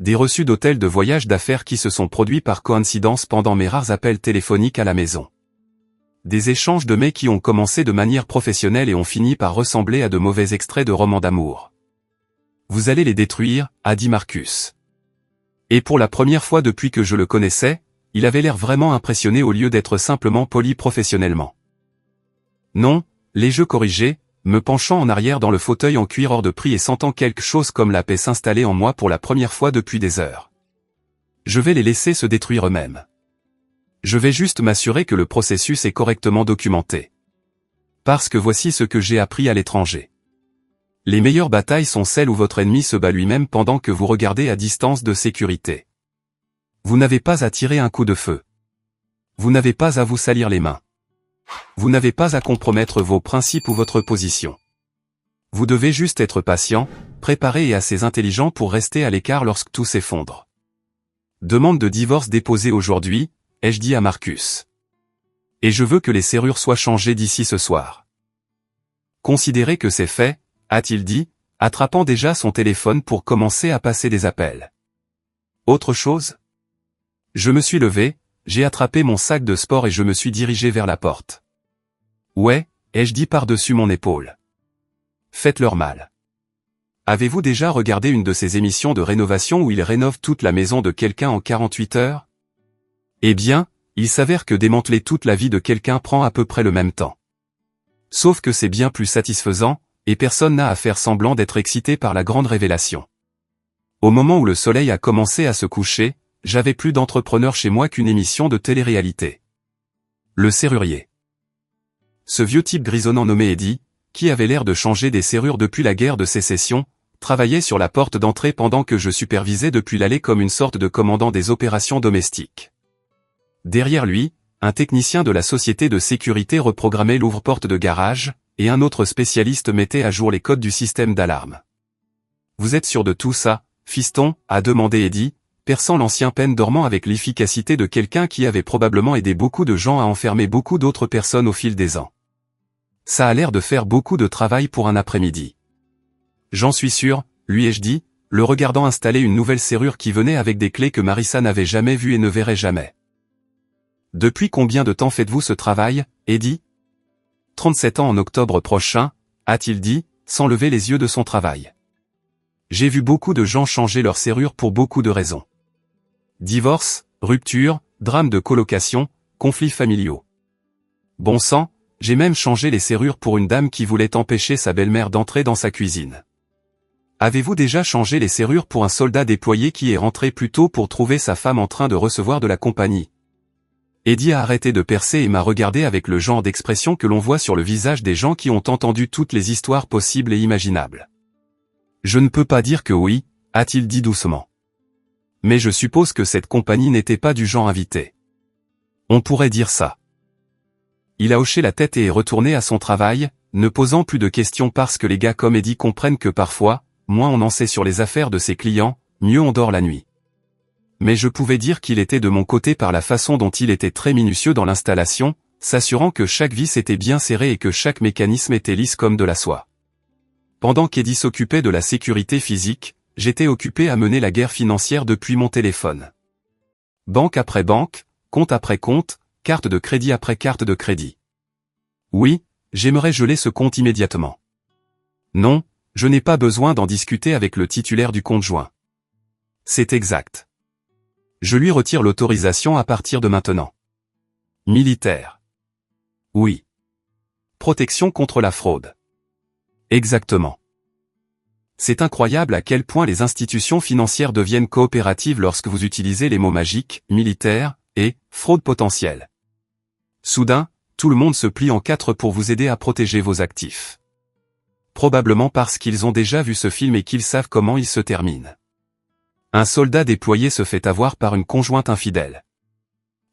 Des reçus d'hôtels de voyage d'affaires qui se sont produits par coïncidence pendant mes rares appels téléphoniques à la maison. Des échanges de mails qui ont commencé de manière professionnelle et ont fini par ressembler à de mauvais extraits de romans d'amour. Vous allez les détruire, a dit Marcus. Et pour la première fois depuis que je le connaissais, il avait l'air vraiment impressionné au lieu d'être simplement poli professionnellement. Non, les jeux corrigés, me penchant en arrière dans le fauteuil en cuir hors de prix et sentant quelque chose comme la paix s'installer en moi pour la première fois depuis des heures. Je vais les laisser se détruire eux-mêmes. Je vais juste m'assurer que le processus est correctement documenté. Parce que voici ce que j'ai appris à l'étranger. Les meilleures batailles sont celles où votre ennemi se bat lui-même pendant que vous regardez à distance de sécurité. Vous n'avez pas à tirer un coup de feu. Vous n'avez pas à vous salir les mains. Vous n'avez pas à compromettre vos principes ou votre position. Vous devez juste être patient, préparé et assez intelligent pour rester à l'écart lorsque tout s'effondre. Demande de divorce déposée aujourd'hui, ai-je dit à Marcus. Et je veux que les serrures soient changées d'ici ce soir. Considérez que c'est fait, a-t-il dit, attrapant déjà son téléphone pour commencer à passer des appels. Autre chose? Je me suis levé, j'ai attrapé mon sac de sport et je me suis dirigé vers la porte. Ouais, ai-je dit par-dessus mon épaule. Faites-leur mal. Avez-vous déjà regardé une de ces émissions de rénovation où ils rénovent toute la maison de quelqu'un en 48 heures? Eh bien, il s'avère que démanteler toute la vie de quelqu'un prend à peu près le même temps. Sauf que c'est bien plus satisfaisant, et personne n'a à faire semblant d'être excité par la grande révélation. Au moment où le soleil a commencé à se coucher, j'avais plus d'entrepreneur chez moi qu'une émission de télé-réalité. Le serrurier. Ce vieux type grisonnant nommé Eddie, qui avait l'air de changer des serrures depuis la guerre de sécession, travaillait sur la porte d'entrée pendant que je supervisais depuis l'allée comme une sorte de commandant des opérations domestiques. Derrière lui, un technicien de la société de sécurité reprogrammait l'ouvre-porte de garage, et un autre spécialiste mettait à jour les codes du système d'alarme. « Vous êtes sûr de tout ça, fiston ?» a demandé Eddie, perçant l'ancien peine dormant avec l'efficacité de quelqu'un qui avait probablement aidé beaucoup de gens à enfermer beaucoup d'autres personnes au fil des ans. Ça a l'air de faire beaucoup de travail pour un après-midi. J'en suis sûr, lui ai-je dit, le regardant installer une nouvelle serrure qui venait avec des clés que Marissa n'avait jamais vues et ne verrait jamais. Depuis combien de temps faites-vous ce travail, Eddie? 37 ans en octobre prochain, a-t-il dit, sans lever les yeux de son travail. J'ai vu beaucoup de gens changer leur serrure pour beaucoup de raisons. Divorce, rupture, drame de colocation, conflits familiaux. Bon sang, j'ai même changé les serrures pour une dame qui voulait empêcher sa belle-mère d'entrer dans sa cuisine. Avez-vous déjà changé les serrures pour un soldat déployé qui est rentré plus tôt pour trouver sa femme en train de recevoir de la compagnie? Eddie a arrêté de percer et m'a regardé avec le genre d'expression que l'on voit sur le visage des gens qui ont entendu toutes les histoires possibles et imaginables. Je ne peux pas dire que oui, a-t-il dit doucement. Mais je suppose que cette compagnie n'était pas du genre invité. On pourrait dire ça. Il a hoché la tête et est retourné à son travail, ne posant plus de questions parce que les gars comme Eddie comprennent que parfois, moins on en sait sur les affaires de ses clients, mieux on dort la nuit. Mais je pouvais dire qu'il était de mon côté par la façon dont il était très minutieux dans l'installation, s'assurant que chaque vis était bien serrée et que chaque mécanisme était lisse comme de la soie. Pendant qu'Eddie s'occupait de la sécurité physique, j'étais occupé à mener la guerre financière depuis mon téléphone. Banque après banque, compte après compte, carte de crédit après carte de crédit. Oui, j'aimerais geler ce compte immédiatement. Non, je n'ai pas besoin d'en discuter avec le titulaire du compte joint. C'est exact. Je lui retire l'autorisation à partir de maintenant. Militaire. Oui. Protection contre la fraude. Exactement. C'est incroyable à quel point les institutions financières deviennent coopératives lorsque vous utilisez les mots magiques, militaire, et fraude potentielle. Soudain, tout le monde se plie en quatre pour vous aider à protéger vos actifs. Probablement parce qu'ils ont déjà vu ce film et qu'ils savent comment il se termine. Un soldat déployé se fait avoir par une conjointe infidèle.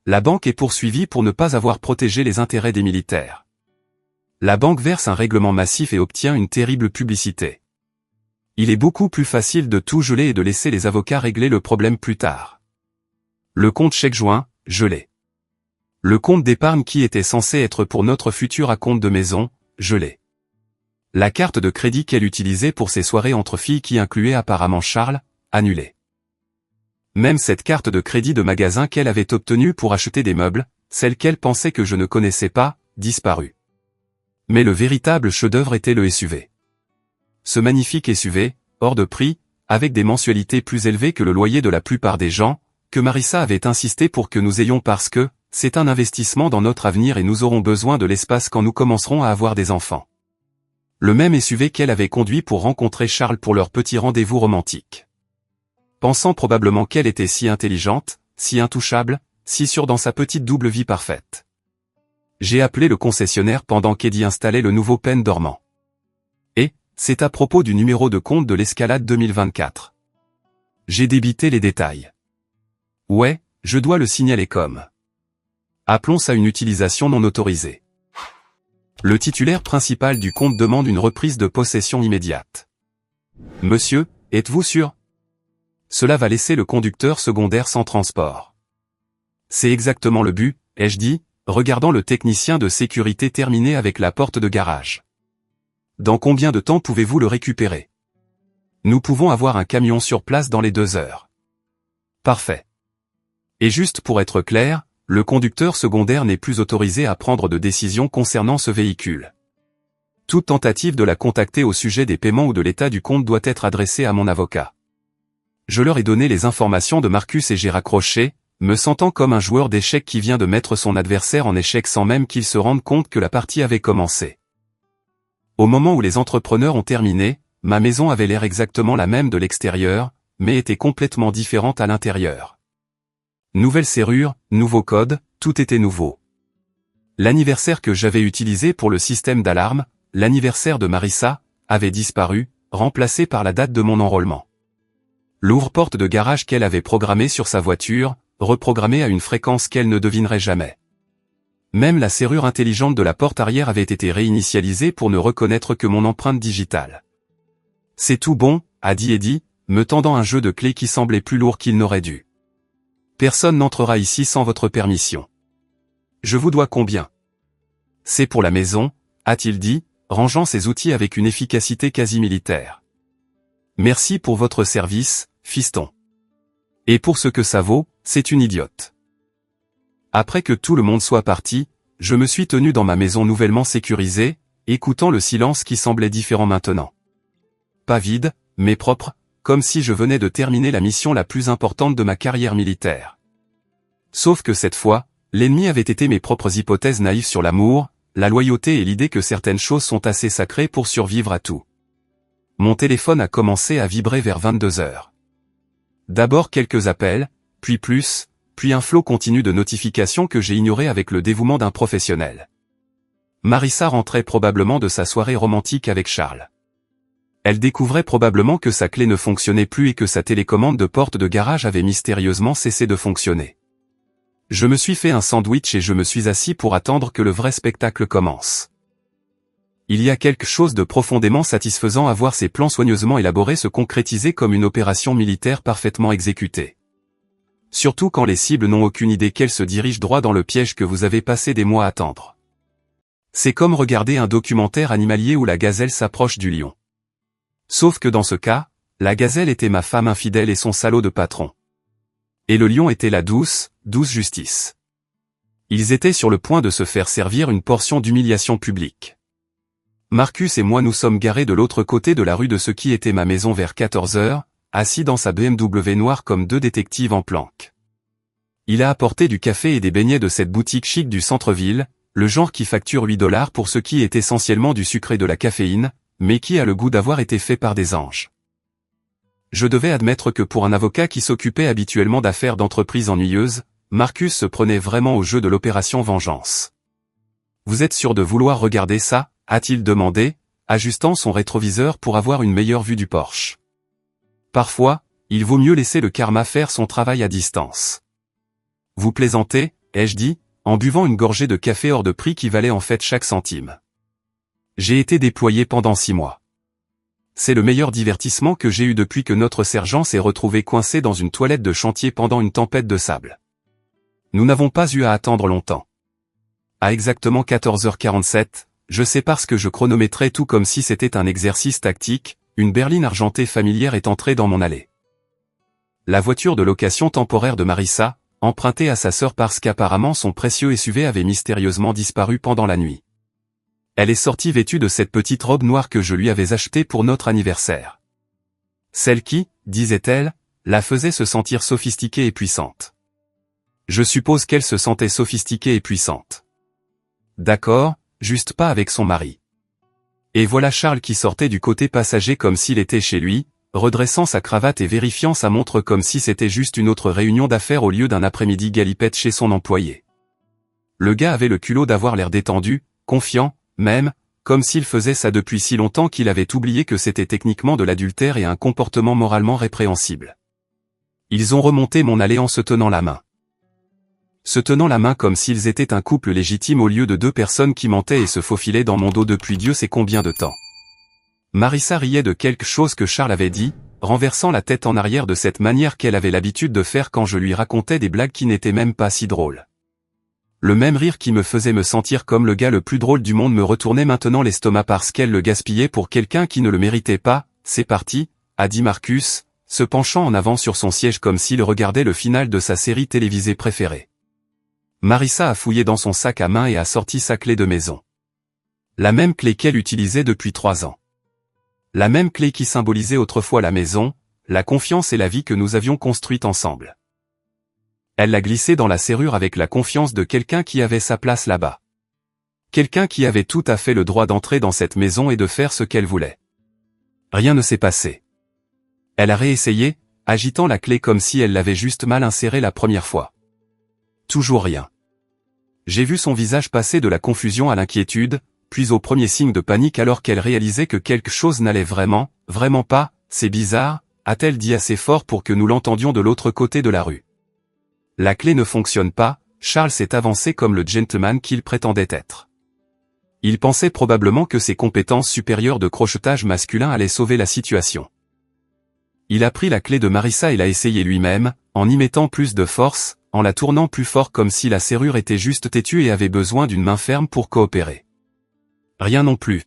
La banque est poursuivie pour ne pas avoir protégé les intérêts des militaires. La banque verse un règlement massif et obtient une terrible publicité. Il est beaucoup plus facile de tout geler et de laisser les avocats régler le problème plus tard. Le compte chèque joint, gelé. Le compte d'épargne qui était censé être pour notre futur acompte de maison, gelé. La carte de crédit qu'elle utilisait pour ses soirées entre filles qui incluait apparemment Charles, annulée. Même cette carte de crédit de magasin qu'elle avait obtenue pour acheter des meubles, celle qu'elle pensait que je ne connaissais pas, disparue. Mais le véritable chef-d'œuvre était le SUV. Ce magnifique SUV, hors de prix, avec des mensualités plus élevées que le loyer de la plupart des gens, que Marissa avait insisté pour que nous ayons parce que, c'est un investissement dans notre avenir et nous aurons besoin de l'espace quand nous commencerons à avoir des enfants. Le même SUV qu'elle avait conduit pour rencontrer Charles pour leur petit rendez-vous romantique. Pensant probablement qu'elle était si intelligente, si intouchable, si sûre dans sa petite double vie parfaite. J'ai appelé le concessionnaire pendant qu'Eddie installait le nouveau pen dormant. Et, c'est à propos du numéro de compte de l'Escalade 2024. J'ai débité les détails. Ouais, je dois le signaler comme. Appelons ça une utilisation non autorisée. Le titulaire principal du compte demande une reprise de possession immédiate. Monsieur, êtes-vous sûr? Cela va laisser le conducteur secondaire sans transport. C'est exactement le but, ai-je dit, regardant le technicien de sécurité terminer avec la porte de garage. Dans combien de temps pouvez-vous le récupérer? Nous pouvons avoir un camion sur place dans les 2 heures. Parfait. Et juste pour être clair, le conducteur secondaire n'est plus autorisé à prendre de décision concernant ce véhicule. Toute tentative de la contacter au sujet des paiements ou de l'état du compte doit être adressée à mon avocat. Je leur ai donné les informations de Marcus et j'ai raccroché, me sentant comme un joueur d'échecs qui vient de mettre son adversaire en échec sans même qu'il se rende compte que la partie avait commencé. Au moment où les entrepreneurs ont terminé, ma maison avait l'air exactement la même de l'extérieur, mais était complètement différente à l'intérieur. Nouvelle serrure, nouveau code, tout était nouveau. L'anniversaire que j'avais utilisé pour le système d'alarme, l'anniversaire de Marissa, avait disparu, remplacé par la date de mon enrôlement. L'ouvre-porte de garage qu'elle avait programmée sur sa voiture, reprogrammée à une fréquence qu'elle ne devinerait jamais. Même la serrure intelligente de la porte arrière avait été réinitialisée pour ne reconnaître que mon empreinte digitale. C'est tout bon, a dit Eddie, me tendant un jeu de clés qui semblait plus lourd qu'il n'aurait dû. Personne n'entrera ici sans votre permission. Je vous dois combien? C'est pour la maison, a-t-il dit, rangeant ses outils avec une efficacité quasi militaire. Merci pour votre service, fiston. Et pour ce que ça vaut, c'est une idiote. Après que tout le monde soit parti, je me suis tenu dans ma maison nouvellement sécurisée, écoutant le silence qui semblait différent maintenant. Pas vide, mais propre, comme si je venais de terminer la mission la plus importante de ma carrière militaire. Sauf que cette fois, l'ennemi avait été mes propres hypothèses naïves sur l'amour, la loyauté et l'idée que certaines choses sont assez sacrées pour survivre à tout. Mon téléphone a commencé à vibrer vers 22 heures. D'abord quelques appels, puis plus, puis un flot continu de notifications que j'ai ignorées avec le dévouement d'un professionnel. Marissa rentrait probablement de sa soirée romantique avec Charles. Elle découvrait probablement que sa clé ne fonctionnait plus et que sa télécommande de porte de garage avait mystérieusement cessé de fonctionner. Je me suis fait un sandwich et je me suis assis pour attendre que le vrai spectacle commence. Il y a quelque chose de profondément satisfaisant à voir ces plans soigneusement élaborés se concrétiser comme une opération militaire parfaitement exécutée. Surtout quand les cibles n'ont aucune idée qu'elles se dirigent droit dans le piège que vous avez passé des mois à tendre. C'est comme regarder un documentaire animalier où la gazelle s'approche du lion. Sauf que dans ce cas, la gazelle était ma femme infidèle et son salaud de patron. Et le lion était la douce justice. Ils étaient sur le point de se faire servir une portion d'humiliation publique. Marcus et moi nous sommes garés de l'autre côté de la rue de ce qui était ma maison vers 14 heures, assis dans sa BMW noire comme 2 détectives en planque. Il a apporté du café et des beignets de cette boutique chic du centre-ville, le genre qui facture 8 $ pour ce qui est essentiellement du sucre et de la caféine, mais qui a le goût d'avoir été fait par des anges. Je devais admettre que pour un avocat qui s'occupait habituellement d'affaires d'entreprises ennuyeuses, Marcus se prenait vraiment au jeu de l'opération vengeance. « Vous êtes sûr de vouloir regarder ça ?» a-t-il demandé, ajustant son rétroviseur pour avoir une meilleure vue du Porsche. Parfois, il vaut mieux laisser le karma faire son travail à distance. « Vous plaisantez ?» ai-je dit, en buvant une gorgée de café hors de prix qui valait en fait chaque centime. J'ai été déployé pendant 6 mois. C'est le meilleur divertissement que j'ai eu depuis que notre sergent s'est retrouvé coincé dans une toilette de chantier pendant une tempête de sable. Nous n'avons pas eu à attendre longtemps. À exactement 14h47, je sais parce que je chronométrais tout comme si c'était un exercice tactique, une berline argentée familière est entrée dans mon allée. La voiture de location temporaire de Marissa, empruntée à sa sœur parce qu'apparemment son précieux SUV avait mystérieusement disparu pendant la nuit. Elle est sortie vêtue de cette petite robe noire que je lui avais achetée pour notre anniversaire. Celle qui, disait-elle, la faisait se sentir sophistiquée et puissante. Je suppose qu'elle se sentait sophistiquée et puissante. D'accord, juste pas avec son mari. Et voilà Charles qui sortait du côté passager comme s'il était chez lui, redressant sa cravate et vérifiant sa montre comme si c'était juste une autre réunion d'affaires au lieu d'un après-midi galipette chez son employé. Le gars avait le culot d'avoir l'air détendu, confiant, même, comme s'il faisait ça depuis si longtemps qu'il avait oublié que c'était techniquement de l'adultère et un comportement moralement répréhensible. Ils ont remonté mon allée en se tenant la main. Se tenant la main comme s'ils étaient un couple légitime au lieu de deux personnes qui mentaient et se faufilaient dans mon dos depuis Dieu sait combien de temps. Marissa riait de quelque chose que Charles avait dit, renversant la tête en arrière de cette manière qu'elle avait l'habitude de faire quand je lui racontais des blagues qui n'étaient même pas si drôles. Le même rire qui me faisait me sentir comme le gars le plus drôle du monde me retournait maintenant l'estomac parce qu'elle le gaspillait pour quelqu'un qui ne le méritait pas. C'est parti, a dit Marcus, se penchant en avant sur son siège comme s'il regardait le final de sa série télévisée préférée. Marissa a fouillé dans son sac à main et a sorti sa clé de maison. La même clé qu'elle utilisait depuis 3 ans. La même clé qui symbolisait autrefois la maison, la confiance et la vie que nous avions construite ensemble. Elle l'a glissée dans la serrure avec la confiance de quelqu'un qui avait sa place là-bas. Quelqu'un qui avait tout à fait le droit d'entrer dans cette maison et de faire ce qu'elle voulait. Rien ne s'est passé. Elle a réessayé, agitant la clé comme si elle l'avait juste mal insérée la première fois. Toujours rien. J'ai vu son visage passer de la confusion à l'inquiétude, puis au premier signe de panique alors qu'elle réalisait que quelque chose n'allait vraiment pas, c'est bizarre, a-t-elle dit assez fort pour que nous l'entendions de l'autre côté de la rue. La clé ne fonctionne pas, Charles s'est avancé comme le gentleman qu'il prétendait être. Il pensait probablement que ses compétences supérieures de crochetage masculin allaient sauver la situation. Il a pris la clé de Marissa et l'a essayée lui-même, en y mettant plus de force, en la tournant plus fort comme si la serrure était juste têtue et avait besoin d'une main ferme pour coopérer. Rien non plus.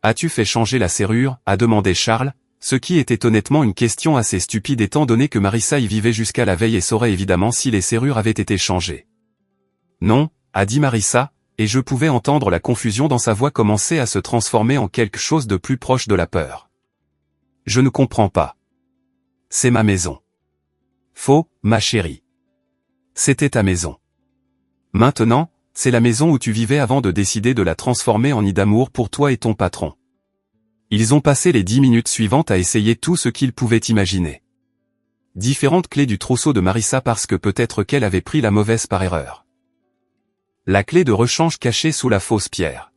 As-tu fait changer la serrure, a demandé Charles, ce qui était honnêtement une question assez stupide étant donné que Marissa y vivait jusqu'à la veille et saurait évidemment si les serrures avaient été changées. Non, a dit Marissa, et je pouvais entendre la confusion dans sa voix commencer à se transformer en quelque chose de plus proche de la peur. Je ne comprends pas. C'est ma maison. Faux, ma chérie. C'était ta maison. Maintenant, c'est la maison où tu vivais avant de décider de la transformer en nid d'amour pour toi et ton patron. Ils ont passé les 10 minutes suivantes à essayer tout ce qu'ils pouvaient imaginer. Différentes clés du trousseau de Marissa parce que peut-être qu'elle avait pris la mauvaise par erreur. La clé de rechange cachée sous la fausse pierre.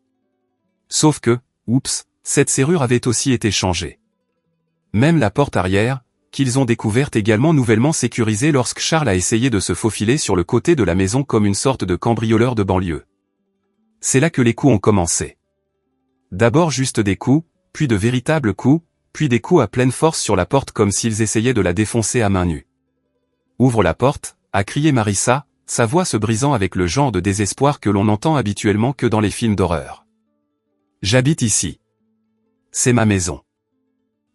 Sauf que, oups, cette serrure avait aussi été changée. Même la porte arrière, qu'ils ont découverte également nouvellement sécurisée lorsque Charles a essayé de se faufiler sur le côté de la maison comme une sorte de cambrioleur de banlieue. C'est là que les coups ont commencé. D'abord juste des coups, puis de véritables coups, puis des coups à pleine force sur la porte comme s'ils essayaient de la défoncer à main nue. « Ouvre la porte », a crié Marissa, sa voix se brisant avec le genre de désespoir que l'on n'entend habituellement que dans les films d'horreur. « J'habite ici. C'est ma maison. »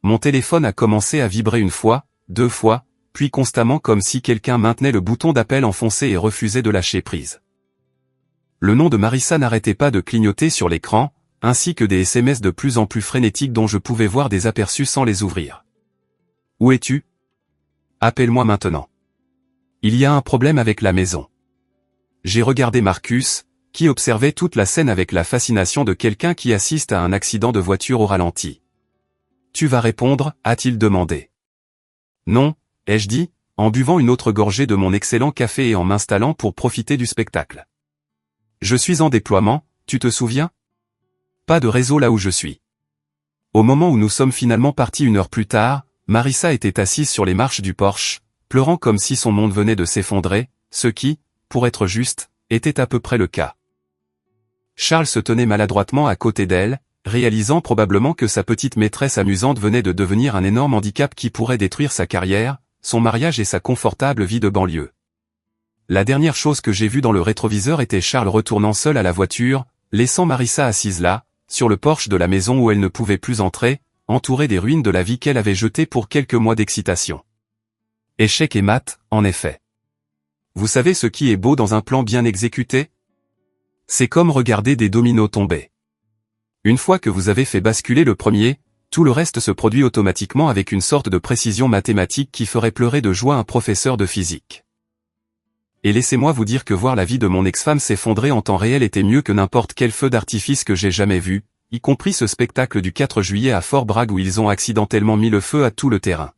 Mon téléphone a commencé à vibrer 1 fois, 2 fois, puis constamment comme si quelqu'un maintenait le bouton d'appel enfoncé et refusait de lâcher prise. Le nom de Marissa n'arrêtait pas de clignoter sur l'écran, ainsi que des SMS de plus en plus frénétiques dont je pouvais voir des aperçus sans les ouvrir. « Où es-tu ? Appelle-moi maintenant. Il y a un problème avec la maison. » J'ai regardé Marcus, qui observait toute la scène avec la fascination de quelqu'un qui assiste à un accident de voiture au ralenti. « Tu vas répondre » a-t-il demandé. « Non » ai-je dit, en buvant une autre gorgée de mon excellent café et en m'installant pour profiter du spectacle. « Je suis en déploiement, tu te souviens ? Pas de réseau là où je suis. » Au moment où nous sommes finalement partis 1 heure plus tard, Marissa était assise sur les marches du Porsche, pleurant comme si son monde venait de s'effondrer, ce qui, pour être juste, était à peu près le cas. Charles se tenait maladroitement à côté d'elle, réalisant probablement que sa petite maîtresse amusante venait de devenir un énorme handicap qui pourrait détruire sa carrière, son mariage et sa confortable vie de banlieue. La dernière chose que j'ai vue dans le rétroviseur était Charles retournant seul à la voiture, laissant Marissa assise là, sur le porche de la maison où elle ne pouvait plus entrer, entourée des ruines de la vie qu'elle avait jetée pour quelques mois d'excitation. Échec et mat, en effet. Vous savez ce qui est beau dans un plan bien exécuté ? C'est comme regarder des dominos tomber. Une fois que vous avez fait basculer le premier, tout le reste se produit automatiquement avec une sorte de précision mathématique qui ferait pleurer de joie un professeur de physique. Et laissez-moi vous dire que voir la vie de mon ex-femme s'effondrer en temps réel était mieux que n'importe quel feu d'artifice que j'ai jamais vu, y compris ce spectacle du 4 juillet à Fort Bragg où ils ont accidentellement mis le feu à tout le terrain.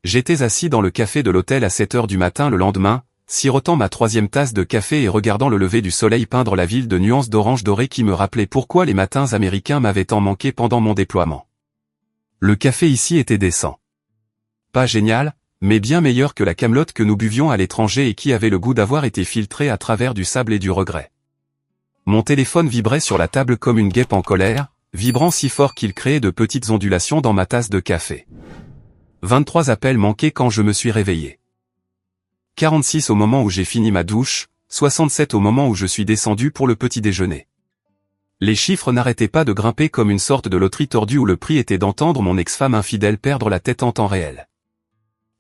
J'étais assis dans le café de l'hôtel à 7 heures du matin le lendemain, sirotant ma 3e tasse de café et regardant le lever du soleil peindre la ville de nuances d'orange doré qui me rappelait pourquoi les matins américains m'avaient tant manqué pendant mon déploiement. Le café ici était décent. Pas génial, mais bien meilleur que la camelote que nous buvions à l'étranger et qui avait le goût d'avoir été filtrée à travers du sable et du regret. Mon téléphone vibrait sur la table comme une guêpe en colère, vibrant si fort qu'il créait de petites ondulations dans ma tasse de café. 23 appels manqués quand je me suis réveillé. 46 au moment où j'ai fini ma douche, 67 au moment où je suis descendu pour le petit déjeuner. Les chiffres n'arrêtaient pas de grimper comme une sorte de loterie tordue où le prix était d'entendre mon ex-femme infidèle perdre la tête en temps réel.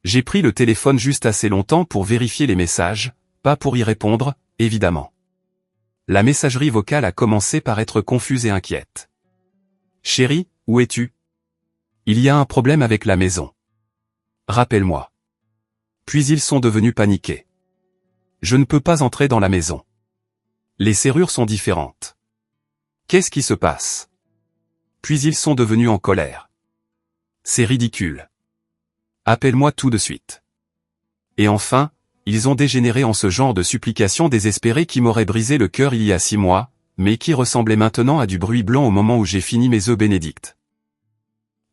J'ai pris le téléphone juste assez longtemps pour vérifier les messages, pas pour y répondre, évidemment. La messagerie vocale a commencé par être confuse et inquiète. « Chérie, où es-tu ? Il y a un problème avec la maison. Rappelle-moi. » Puis ils sont devenus paniqués. « Je ne peux pas entrer dans la maison. Les serrures sont différentes. Qu'est-ce qui se passe ? » Puis ils sont devenus en colère. « C'est ridicule. Appelle-moi tout de suite. » Et enfin, ils ont dégénéré en ce genre de supplication désespérée qui m'aurait brisé le cœur il y a 6 mois, mais qui ressemblait maintenant à du bruit blanc au moment où j'ai fini mes œufs bénédicts.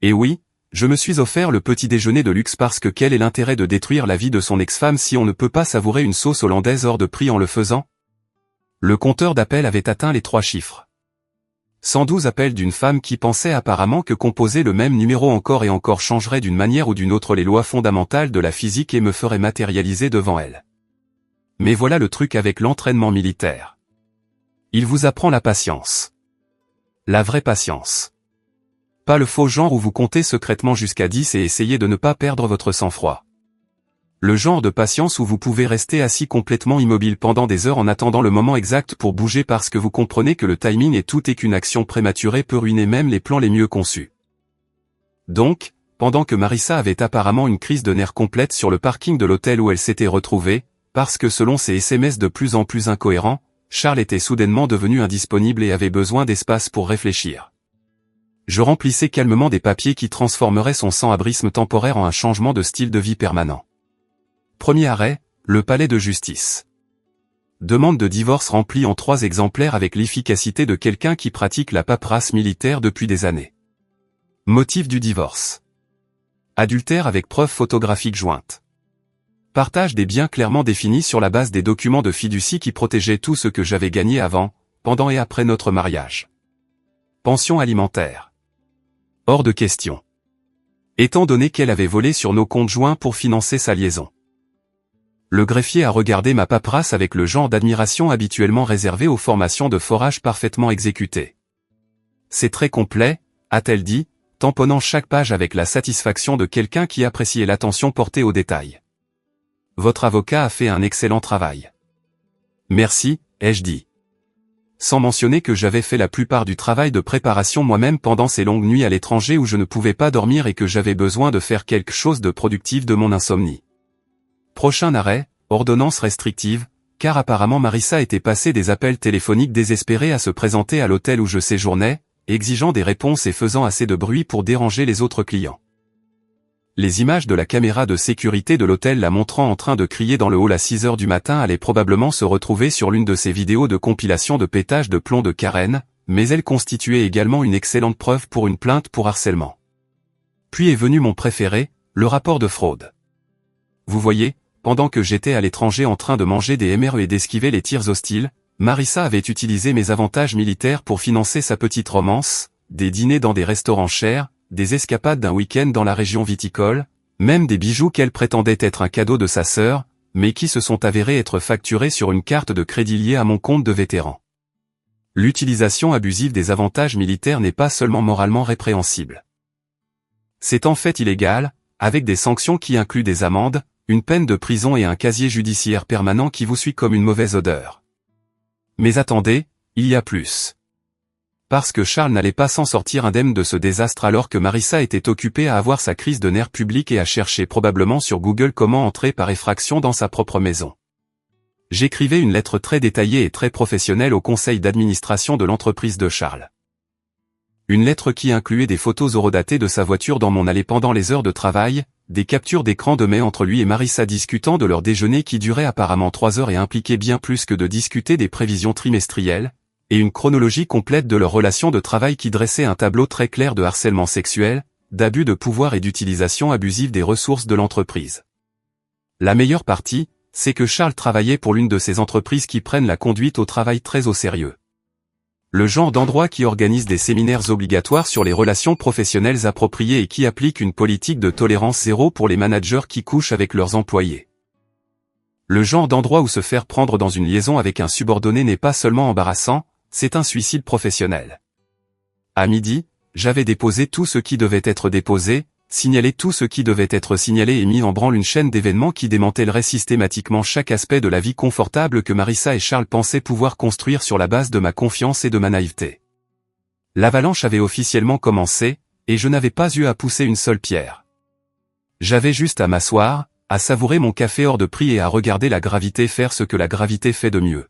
Et oui, je me suis offert le petit déjeuner de luxe parce que quel est l'intérêt de détruire la vie de son ex-femme si on ne peut pas savourer une sauce hollandaise hors de prix en le faisant ? Le compteur d'appels avait atteint les 3 chiffres. 112 appels d'une femme qui pensait apparemment que composer le même numéro encore et encore changerait d'une manière ou d'une autre les lois fondamentales de la physique et me ferait matérialiser devant elle. Mais voilà le truc avec l'entraînement militaire. Il vous apprend la patience. La vraie patience. Pas le faux genre où vous comptez secrètement jusqu'à 10 et essayez de ne pas perdre votre sang-froid. Le genre de patience où vous pouvez rester assis complètement immobile pendant des heures en attendant le moment exact pour bouger parce que vous comprenez que le timing est tout et qu'une action prématurée peut ruiner même les plans les mieux conçus. Donc, pendant que Marissa avait apparemment une crise de nerfs complète sur le parking de l'hôtel où elle s'était retrouvée, parce que selon ses SMS de plus en plus incohérents, Charles était soudainement devenu indisponible et avait besoin d'espace pour réfléchir. Je remplissais calmement des papiers qui transformeraient son sans-abrisme temporaire en un changement de style de vie permanent. Premier arrêt, le palais de justice. Demande de divorce remplie en 3 exemplaires avec l'efficacité de quelqu'un qui pratique la paperasse militaire depuis des années. Motif du divorce. Adultère avec preuves photographiques jointes. Partage des biens clairement définis sur la base des documents de fiducie qui protégeaient tout ce que j'avais gagné avant, pendant et après notre mariage. Pension alimentaire. Hors de question. Étant donné qu'elle avait volé sur nos comptes joints pour financer sa liaison. Le greffier a regardé ma paperasse avec le genre d'admiration habituellement réservé aux formations de forage parfaitement exécutées. C'est très complet, a-t-elle dit, tamponnant chaque page avec la satisfaction de quelqu'un qui appréciait l'attention portée aux détails. Votre avocat a fait un excellent travail. Merci, ai-je dit. Sans mentionner que j'avais fait la plupart du travail de préparation moi-même pendant ces longues nuits à l'étranger où je ne pouvais pas dormir et que j'avais besoin de faire quelque chose de productif de mon insomnie. Prochain arrêt, ordonnance restrictive, car apparemment Marissa était passée des appels téléphoniques désespérés à se présenter à l'hôtel où je séjournais, exigeant des réponses et faisant assez de bruit pour déranger les autres clients. Les images de la caméra de sécurité de l'hôtel la montrant en train de crier dans le hall à 6 heures du matin allaient probablement se retrouver sur l'une de ces vidéos de compilation de pétage de plomb de Karen, mais elles constituaient également une excellente preuve pour une plainte pour harcèlement. Puis est venu mon préféré, le rapport de fraude. Vous voyez, pendant que j'étais à l'étranger en train de manger des MRE et d'esquiver les tirs hostiles, Marissa avait utilisé mes avantages militaires pour financer sa petite romance, des dîners dans des restaurants chers, des escapades d'un week-end dans la région viticole, même des bijoux qu'elle prétendait être un cadeau de sa sœur, mais qui se sont avérés être facturés sur une carte de crédit liée à mon compte de vétéran. L'utilisation abusive des avantages militaires n'est pas seulement moralement répréhensible. C'est en fait illégal, avec des sanctions qui incluent des amendes, une peine de prison et un casier judiciaire permanent qui vous suit comme une mauvaise odeur. Mais attendez, il y a plus. Parce que Charles n'allait pas s'en sortir indemne de ce désastre alors que Marissa était occupée à avoir sa crise de nerfs publics et à chercher probablement sur Google comment entrer par effraction dans sa propre maison. J'écrivais une lettre très détaillée et très professionnelle au conseil d'administration de l'entreprise de Charles. Une lettre qui incluait des photos horodatées de sa voiture dans mon allée pendant les heures de travail, des captures d'écran de mai entre lui et Marissa discutant de leur déjeuner qui durait apparemment 3 heures et impliquait bien plus que de discuter des prévisions trimestrielles, et une chronologie complète de leur relation de travail qui dressait un tableau très clair de harcèlement sexuel, d'abus de pouvoir et d'utilisation abusive des ressources de l'entreprise. La meilleure partie, c'est que Charles travaillait pour l'une de ces entreprises qui prennent la conduite au travail très au sérieux. Le genre d'endroit qui organise des séminaires obligatoires sur les relations professionnelles appropriées et qui applique une politique de tolérance zéro pour les managers qui couchent avec leurs employés. Le genre d'endroit où se faire prendre dans une liaison avec un subordonné n'est pas seulement embarrassant, c'est un suicide professionnel. À midi, j'avais déposé tout ce qui devait être déposé, signalé tout ce qui devait être signalé et mis en branle une chaîne d'événements qui démantèlerait systématiquement chaque aspect de la vie confortable que Marissa et Charles pensaient pouvoir construire sur la base de ma confiance et de ma naïveté. L'avalanche avait officiellement commencé, et je n'avais pas eu à pousser une seule pierre. J'avais juste à m'asseoir, à savourer mon café hors de prix et à regarder la gravité faire ce que la gravité fait de mieux.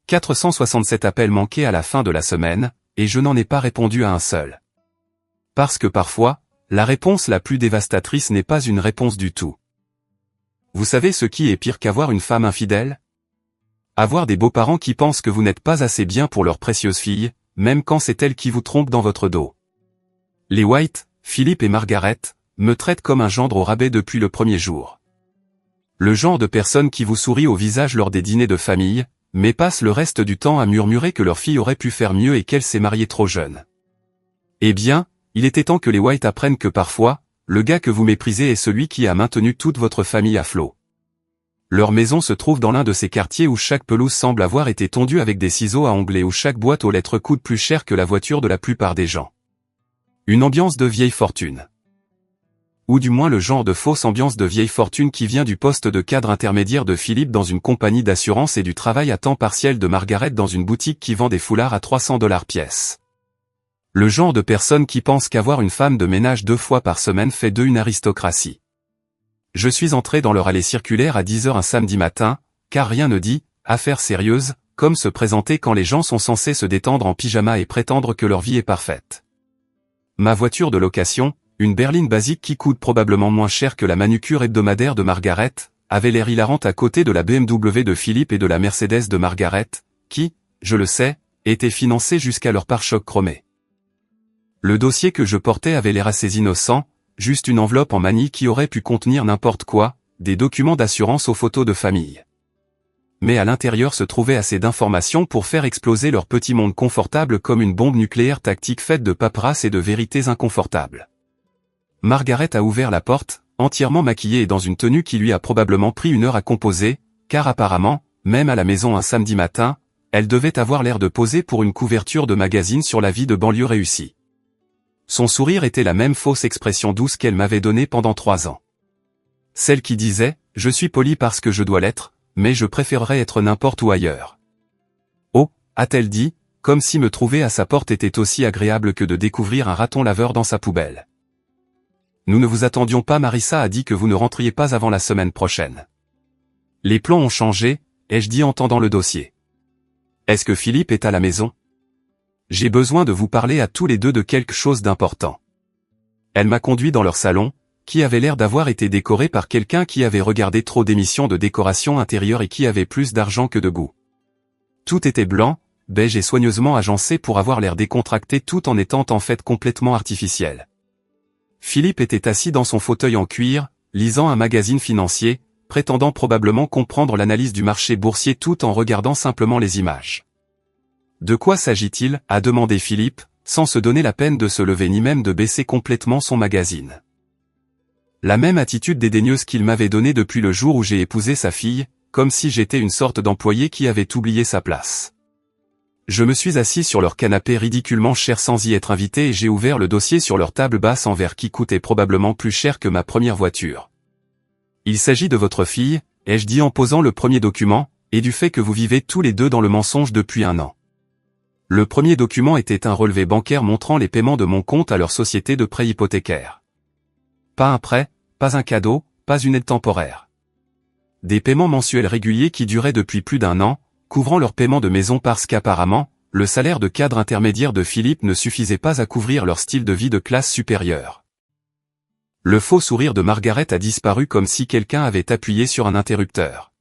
467 appels manqués à la fin de la semaine, et je n'en ai pas répondu à un seul. Parce que parfois, la réponse la plus dévastatrice n'est pas une réponse du tout. Vous savez ce qui est pire qu'avoir une femme infidèle? Avoir des beaux-parents qui pensent que vous n'êtes pas assez bien pour leur précieuse fille, même quand c'est elle qui vous trompe dans votre dos. Les White, Philippe et Margaret, me traitent comme un gendre au rabais depuis le premier jour. Le genre de personne qui vous sourit au visage lors des dîners de famille, mais passe le reste du temps à murmurer que leur fille aurait pu faire mieux et qu'elle s'est mariée trop jeune. Eh bien, il était temps que les White apprennent que parfois, le gars que vous méprisez est celui qui a maintenu toute votre famille à flot. Leur maison se trouve dans l'un de ces quartiers où chaque pelouse semble avoir été tondue avec des ciseaux à ongler, où chaque boîte aux lettres coûte plus cher que la voiture de la plupart des gens. Une ambiance de vieille fortune. Ou du moins le genre de fausse ambiance de vieille fortune qui vient du poste de cadre intermédiaire de Philippe dans une compagnie d'assurance et du travail à temps partiel de Margaret dans une boutique qui vend des foulards à 300$ pièce. Le genre de personne qui pense qu'avoir une femme de ménage 2 fois par semaine fait d'eux une aristocratie. Je suis entré dans leur allée circulaire à 10h un samedi matin, car rien ne dit, affaire sérieuse, comme se présenter quand les gens sont censés se détendre en pyjama et prétendre que leur vie est parfaite. Ma voiture de location, une berline basique qui coûte probablement moins cher que la manucure hebdomadaire de Margaret, avait l'air hilarante à côté de la BMW de Philippe et de la Mercedes de Margaret, qui, je le sais, étaient financées jusqu'à leur pare-choc chromé. Le dossier que je portais avait l'air assez innocent, juste une enveloppe en manille qui aurait pu contenir n'importe quoi, des documents d'assurance aux photos de famille. Mais à l'intérieur se trouvait assez d'informations pour faire exploser leur petit monde confortable comme une bombe nucléaire tactique faite de paperasse et de vérités inconfortables. Margaret a ouvert la porte, entièrement maquillée et dans une tenue qui lui a probablement pris 1 heure à composer, car apparemment, même à la maison un samedi matin, elle devait avoir l'air de poser pour une couverture de magazine sur la vie de banlieue réussie. Son sourire était la même fausse expression douce qu'elle m'avait donnée pendant 3 ans. Celle qui disait « Je suis poli parce que je dois l'être, mais je préférerais être n'importe où ailleurs. » Oh, a-t-elle dit, comme si me trouver à sa porte était aussi agréable que de découvrir un raton laveur dans sa poubelle. Nous ne vous attendions pas, Marissa a dit que vous ne rentriez pas avant la semaine prochaine. Les plans ont changé, ai-je dit en tendant le dossier. Est-ce que Philippe est à la maison? J'ai besoin de vous parler à tous les deux de quelque chose d'important. Elle m'a conduit dans leur salon, qui avait l'air d'avoir été décoré par quelqu'un qui avait regardé trop d'émissions de décoration intérieure et qui avait plus d'argent que de goût. Tout était blanc, beige et soigneusement agencé pour avoir l'air décontracté tout en étant en fait complètement artificiel. Philippe était assis dans son fauteuil en cuir, lisant un magazine financier, prétendant probablement comprendre l'analyse du marché boursier tout en regardant simplement les images. De quoi s'agit-il, a demandé Philippe, sans se donner la peine de se lever ni même de baisser complètement son magazine. La même attitude dédaigneuse qu'il m'avait donnée depuis le jour où j'ai épousé sa fille, comme si j'étais une sorte d'employé qui avait oublié sa place. Je me suis assis sur leur canapé ridiculement cher sans y être invité et j'ai ouvert le dossier sur leur table basse en verre qui coûtait probablement plus cher que ma première voiture. Il s'agit de votre fille, ai-je dit en posant le premier document, et du fait que vous vivez tous les deux dans le mensonge depuis 1 an. Le premier document était un relevé bancaire montrant les paiements de mon compte à leur société de prêt hypothécaire. Pas un prêt, pas un cadeau, pas une aide temporaire. Des paiements mensuels réguliers qui duraient depuis plus d'1 an, couvrant leur paiement de maison parce qu'apparemment, le salaire de cadre intermédiaire de Philippe ne suffisait pas à couvrir leur style de vie de classe supérieure. Le faux sourire de Margaret a disparu comme si quelqu'un avait appuyé sur un interrupteur.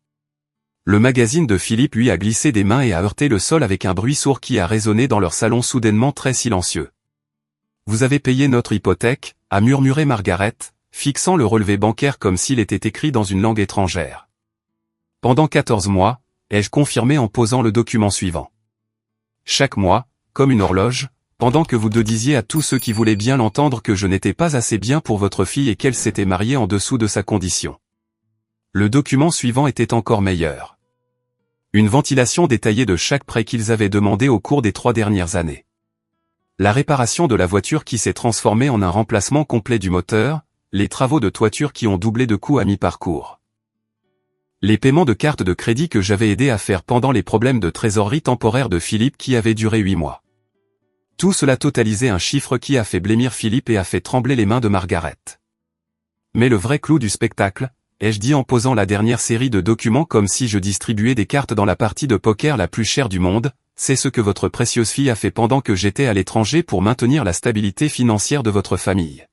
Le magazine de Philippe lui a glissé des mains et a heurté le sol avec un bruit sourd qui a résonné dans leur salon soudainement très silencieux. « Vous avez payé notre hypothèque » a murmuré Margaret, fixant le relevé bancaire comme s'il était écrit dans une langue étrangère. « Pendant 14 mois, ai-je confirmé en posant le document suivant. Chaque mois, comme une horloge, pendant que vous deux disiez à tous ceux qui voulaient bien l'entendre que je n'étais pas assez bien pour votre fille et qu'elle s'était mariée en dessous de sa condition. Le document suivant était encore meilleur. Une ventilation détaillée de chaque prêt qu'ils avaient demandé au cours des 3 dernières années. La réparation de la voiture qui s'est transformée en un remplacement complet du moteur, les travaux de toiture qui ont doublé de coût à mi-parcours. Les paiements de cartes de crédit que j'avais aidé à faire pendant les problèmes de trésorerie temporaire de Philippe qui avaient duré 8 mois. Tout cela totalisait un chiffre qui a fait blêmir Philippe et a fait trembler les mains de Margaret. Mais le vrai clou du spectacle, ai-je dit en posant la dernière série de documents comme si je distribuais des cartes dans la partie de poker la plus chère du monde, c'est ce que votre précieuse fille a fait pendant que j'étais à l'étranger pour maintenir la stabilité financière de votre famille.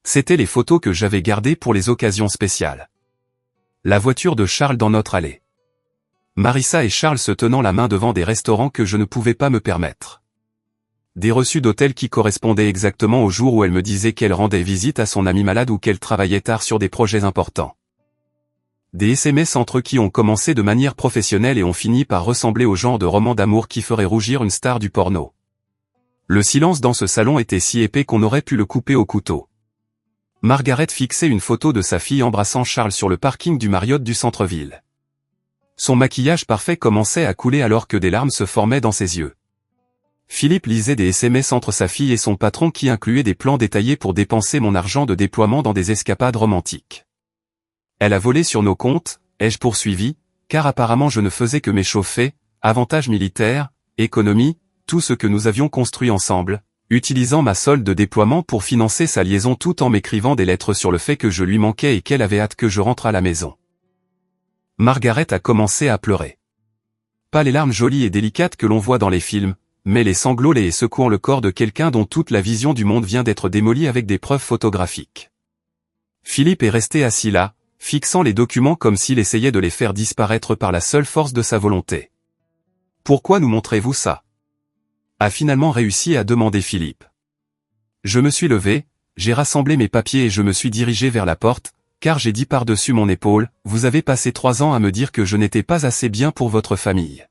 C'étaient les photos que j'avais gardées pour les occasions spéciales. La voiture de Charles dans notre allée. Marissa et Charles se tenant la main devant des restaurants que je ne pouvais pas me permettre. Des reçus d'hôtel qui correspondaient exactement au jour où elle me disait qu'elle rendait visite à son ami malade ou qu'elle travaillait tard sur des projets importants. Des SMS entre eux qui ont commencé de manière professionnelle et ont fini par ressembler au genre de roman d'amour qui ferait rougir une star du porno. Le silence dans ce salon était si épais qu'on aurait pu le couper au couteau. Margaret fixait une photo de sa fille embrassant Charles sur le parking du Marriott du centre-ville. Son maquillage parfait commençait à couler alors que des larmes se formaient dans ses yeux. Philippe lisait des SMS entre sa fille et son patron qui incluaient des plans détaillés pour dépenser mon argent de déploiement dans des escapades romantiques. Elle a volé sur nos comptes, ai-je poursuivi, car apparemment je ne faisais que m'échauffer, avantages militaires, économie, tout ce que nous avions construit ensemble, utilisant ma solde de déploiement pour financer sa liaison tout en m'écrivant des lettres sur le fait que je lui manquais et qu'elle avait hâte que je rentre à la maison. Margaret a commencé à pleurer. Pas les larmes jolies et délicates que l'on voit dans les films, mais les sanglots et secouant le corps de quelqu'un dont toute la vision du monde vient d'être démolie avec des preuves photographiques. Philippe est resté assis là, fixant les documents comme s'il essayait de les faire disparaître par la seule force de sa volonté. « Pourquoi nous montrez-vous ça ?» a finalement réussi à demander Philippe. Je me suis levé, j'ai rassemblé mes papiers et je me suis dirigé vers la porte, car j'ai dit par-dessus mon épaule, « Vous avez passé 3 ans à me dire que je n'étais pas assez bien pour votre famille.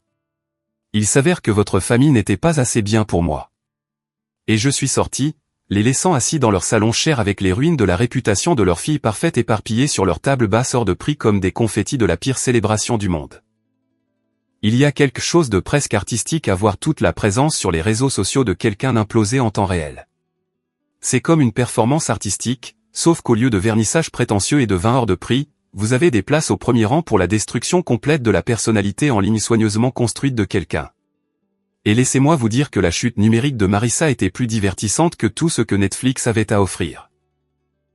Il s'avère que votre famille n'était pas assez bien pour moi. » Et je suis sorti, les laissant assis dans leur salon cher avec les ruines de la réputation de leur fille parfaite éparpillées sur leur table basse hors de prix comme des confettis de la pire célébration du monde. Il y a quelque chose de presque artistique à voir toute la présence sur les réseaux sociaux de quelqu'un implosé en temps réel. C'est comme une performance artistique, sauf qu'au lieu de vernissage prétentieux et de vin hors de prix, vous avez des places au premier rang pour la destruction complète de la personnalité en ligne soigneusement construite de quelqu'un. Et laissez-moi vous dire que la chute numérique de Marissa était plus divertissante que tout ce que Netflix avait à offrir.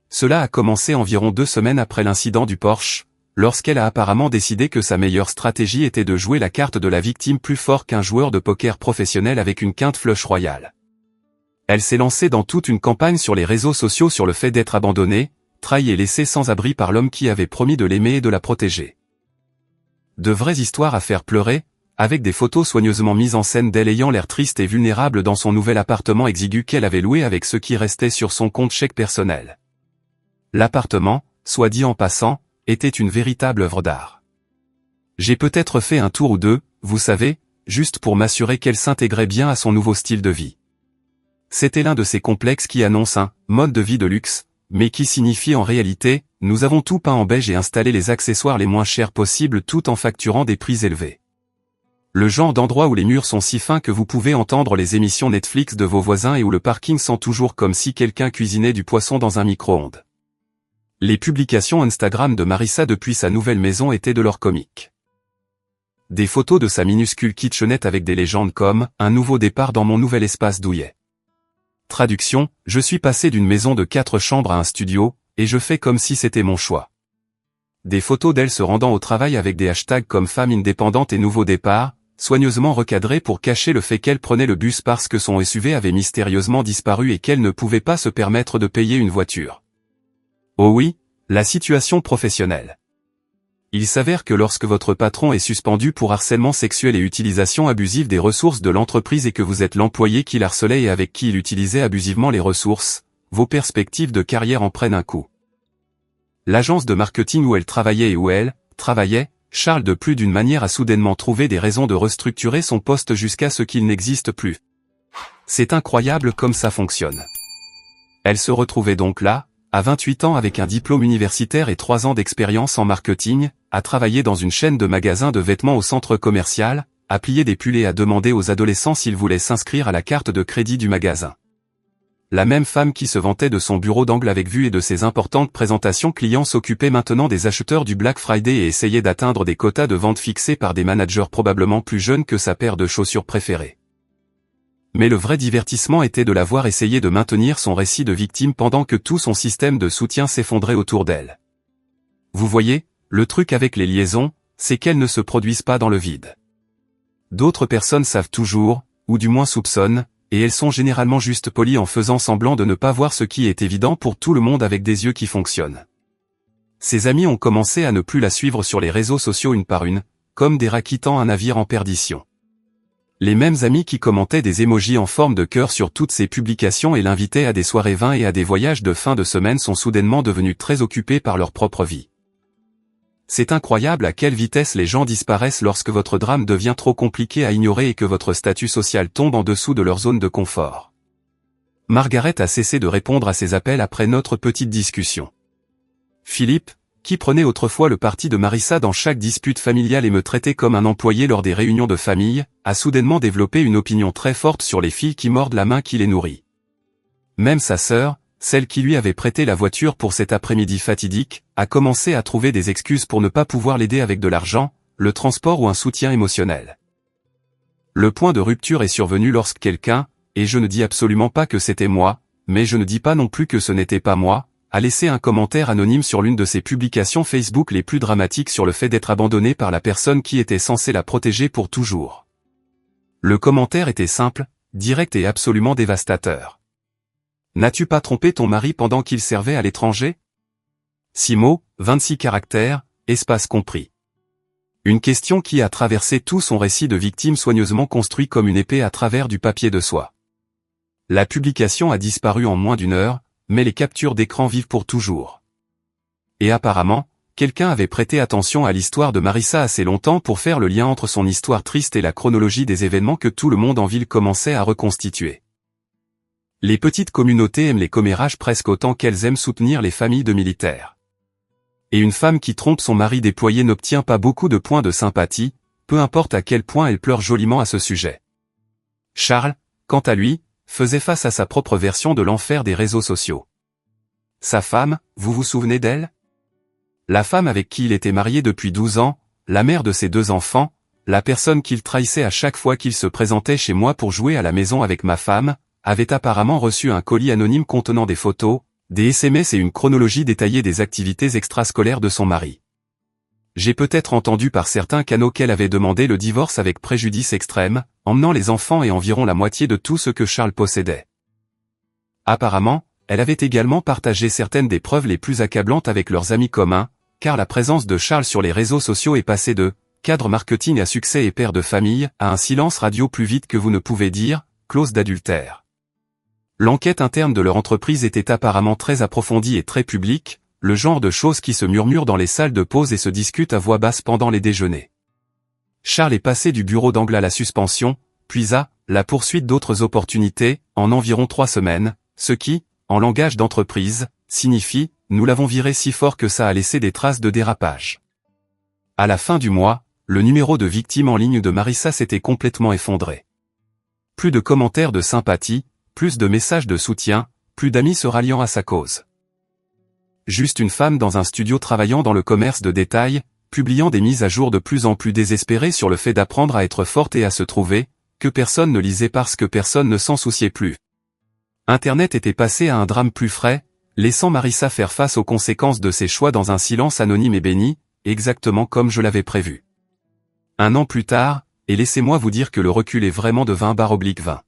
Cela a commencé environ 2 semaines après l'incident du Porsche, lorsqu'elle a apparemment décidé que sa meilleure stratégie était de jouer la carte de la victime plus fort qu'un joueur de poker professionnel avec une quinte flush royale. Elle s'est lancée dans toute une campagne sur les réseaux sociaux sur le fait d'être abandonnée, trahi et laissée sans abri par l'homme qui avait promis de l'aimer et de la protéger. De vraies histoires à faire pleurer, avec des photos soigneusement mises en scène d'elle ayant l'air triste et vulnérable dans son nouvel appartement exigu qu'elle avait loué avec ce qui restait sur son compte chèque personnel. L'appartement, soit dit en passant, était une véritable œuvre d'art. J'ai peut-être fait un tour ou deux, vous savez, juste pour m'assurer qu'elle s'intégrait bien à son nouveau style de vie. C'était l'un de ces complexes qui annoncent un « mode de vie de luxe », mais qui signifie en réalité, nous avons tout peint en beige et installé les accessoires les moins chers possibles tout en facturant des prix élevés. Le genre d'endroit où les murs sont si fins que vous pouvez entendre les émissions Netflix de vos voisins et où le parking sent toujours comme si quelqu'un cuisinait du poisson dans un micro-ondes. Les publications Instagram de Marissa depuis sa nouvelle maison étaient de l'or comique. Des photos de sa minuscule kitchenette avec des légendes comme « Un nouveau départ dans mon nouvel espace douillet ». Traduction, je suis passé d'une maison de 4 chambres à un studio, et je fais comme si c'était mon choix. Des photos d'elle se rendant au travail avec des hashtags comme femme indépendante et nouveau départ, soigneusement recadrés pour cacher le fait qu'elle prenait le bus parce que son SUV avait mystérieusement disparu et qu'elle ne pouvait pas se permettre de payer une voiture. Oh oui, la situation professionnelle. Il s'avère que lorsque votre patron est suspendu pour harcèlement sexuel et utilisation abusive des ressources de l'entreprise et que vous êtes l'employé qu'il harcelait et avec qui il utilisait abusivement les ressources, vos perspectives de carrière en prennent un coup. L'agence de marketing où elle travaillait et où elle travaillait, Charles de plus d'une manière a soudainement trouvé des raisons de restructurer son poste jusqu'à ce qu'il n'existe plus. C'est incroyable comme ça fonctionne. Elle se retrouvait donc là, à 28 ans avec un diplôme universitaire et 3 ans d'expérience en marketing, à travailler dans une chaîne de magasins de vêtements au centre commercial, à plier des pulls et à demander aux adolescents s'ils voulaient s'inscrire à la carte de crédit du magasin. La même femme qui se vantait de son bureau d'angle avec vue et de ses importantes présentations clients s'occupait maintenant des acheteurs du Black Friday et essayait d'atteindre des quotas de vente fixés par des managers probablement plus jeunes que sa paire de chaussures préférée. Mais le vrai divertissement était de la voir essayer de maintenir son récit de victime pendant que tout son système de soutien s'effondrait autour d'elle. Vous voyez, le truc avec les liaisons, c'est qu'elles ne se produisent pas dans le vide. D'autres personnes savent toujours, ou du moins soupçonnent, et elles sont généralement juste polies en faisant semblant de ne pas voir ce qui est évident pour tout le monde avec des yeux qui fonctionnent. Ses amis ont commencé à ne plus la suivre sur les réseaux sociaux une par une, comme des rats quittant un navire en perdition. Les mêmes amis qui commentaient des émojis en forme de cœur sur toutes ses publications et l'invitaient à des soirées vins et à des voyages de fin de semaine sont soudainement devenus très occupés par leur propre vie. C'est incroyable à quelle vitesse les gens disparaissent lorsque votre drame devient trop compliqué à ignorer et que votre statut social tombe en dessous de leur zone de confort. Margaret a cessé de répondre à ses appels après notre petite discussion. Philippe, qui prenait autrefois le parti de Marissa dans chaque dispute familiale et me traitait comme un employé lors des réunions de famille, a soudainement développé une opinion très forte sur les filles qui mordent la main qui les nourrit. Même sa sœur, celle qui lui avait prêté la voiture pour cet après-midi fatidique, a commencé à trouver des excuses pour ne pas pouvoir l'aider avec de l'argent, le transport ou un soutien émotionnel. Le point de rupture est survenu lorsque quelqu'un, et je ne dis absolument pas que c'était moi, mais je ne dis pas non plus que ce n'était pas moi, a laissé un commentaire anonyme sur l'une de ses publications Facebook les plus dramatiques sur le fait d'être abandonnée par la personne qui était censée la protéger pour toujours. Le commentaire était simple, direct et absolument dévastateur. N'as-tu pas trompé ton mari pendant qu'il servait à l'étranger ? 6 mots, 26 caractères, espace compris. Une question qui a traversé tout son récit de victime soigneusement construit comme une épée à travers du papier de soie. La publication a disparu en moins d'1 heure, mais les captures d'écran vivent pour toujours. Et apparemment, quelqu'un avait prêté attention à l'histoire de Marissa assez longtemps pour faire le lien entre son histoire triste et la chronologie des événements que tout le monde en ville commençait à reconstituer. Les petites communautés aiment les commérages presque autant qu'elles aiment soutenir les familles de militaires. Et une femme qui trompe son mari déployé n'obtient pas beaucoup de points de sympathie, peu importe à quel point elle pleure joliment à ce sujet. Charles, quant à lui, faisait face à sa propre version de l'enfer des réseaux sociaux. Sa femme, vous vous souvenez d'elle ? La femme avec qui il était marié depuis 12 ans, la mère de ses 2 enfants, la personne qu'il trahissait à chaque fois qu'il se présentait chez moi pour jouer à la maison avec ma femme, avait apparemment reçu un colis anonyme contenant des photos, des SMS et une chronologie détaillée des activités extrascolaires de son mari. J'ai peut-être entendu par certains canaux qu'elle avait demandé le divorce avec préjudice extrême, emmenant les enfants et environ la moitié de tout ce que Charles possédait. Apparemment, elle avait également partagé certaines des preuves les plus accablantes avec leurs amis communs, car la présence de Charles sur les réseaux sociaux est passée de « cadre marketing à succès et père de famille » à un silence radio plus vite que vous ne pouvez dire, clause d'adultère. L'enquête interne de leur entreprise était apparemment très approfondie et très publique, le genre de choses qui se murmurent dans les salles de pause et se discutent à voix basse pendant les déjeuners. Charles est passé du bureau d'angle à la suspension, puis à la poursuite d'autres opportunités, en environ 3 semaines, ce qui, en langage d'entreprise, signifie « nous l'avons viré si fort que ça a laissé des traces de dérapage ». À la fin du mois, le numéro de victime en ligne de Marissa s'était complètement effondré. Plus de commentaires de sympathie, plus de messages de soutien, plus d'amis se ralliant à sa cause. Juste une femme dans un studio travaillant dans le commerce de détail, publiant des mises à jour de plus en plus désespérées sur le fait d'apprendre à être forte et à se trouver, que personne ne lisait parce que personne ne s'en souciait plus. Internet était passé à un drame plus frais, laissant Marissa faire face aux conséquences de ses choix dans un silence anonyme et béni, exactement comme je l'avais prévu. 1 an plus tard, et laissez-moi vous dire que le recul est vraiment de 20/20.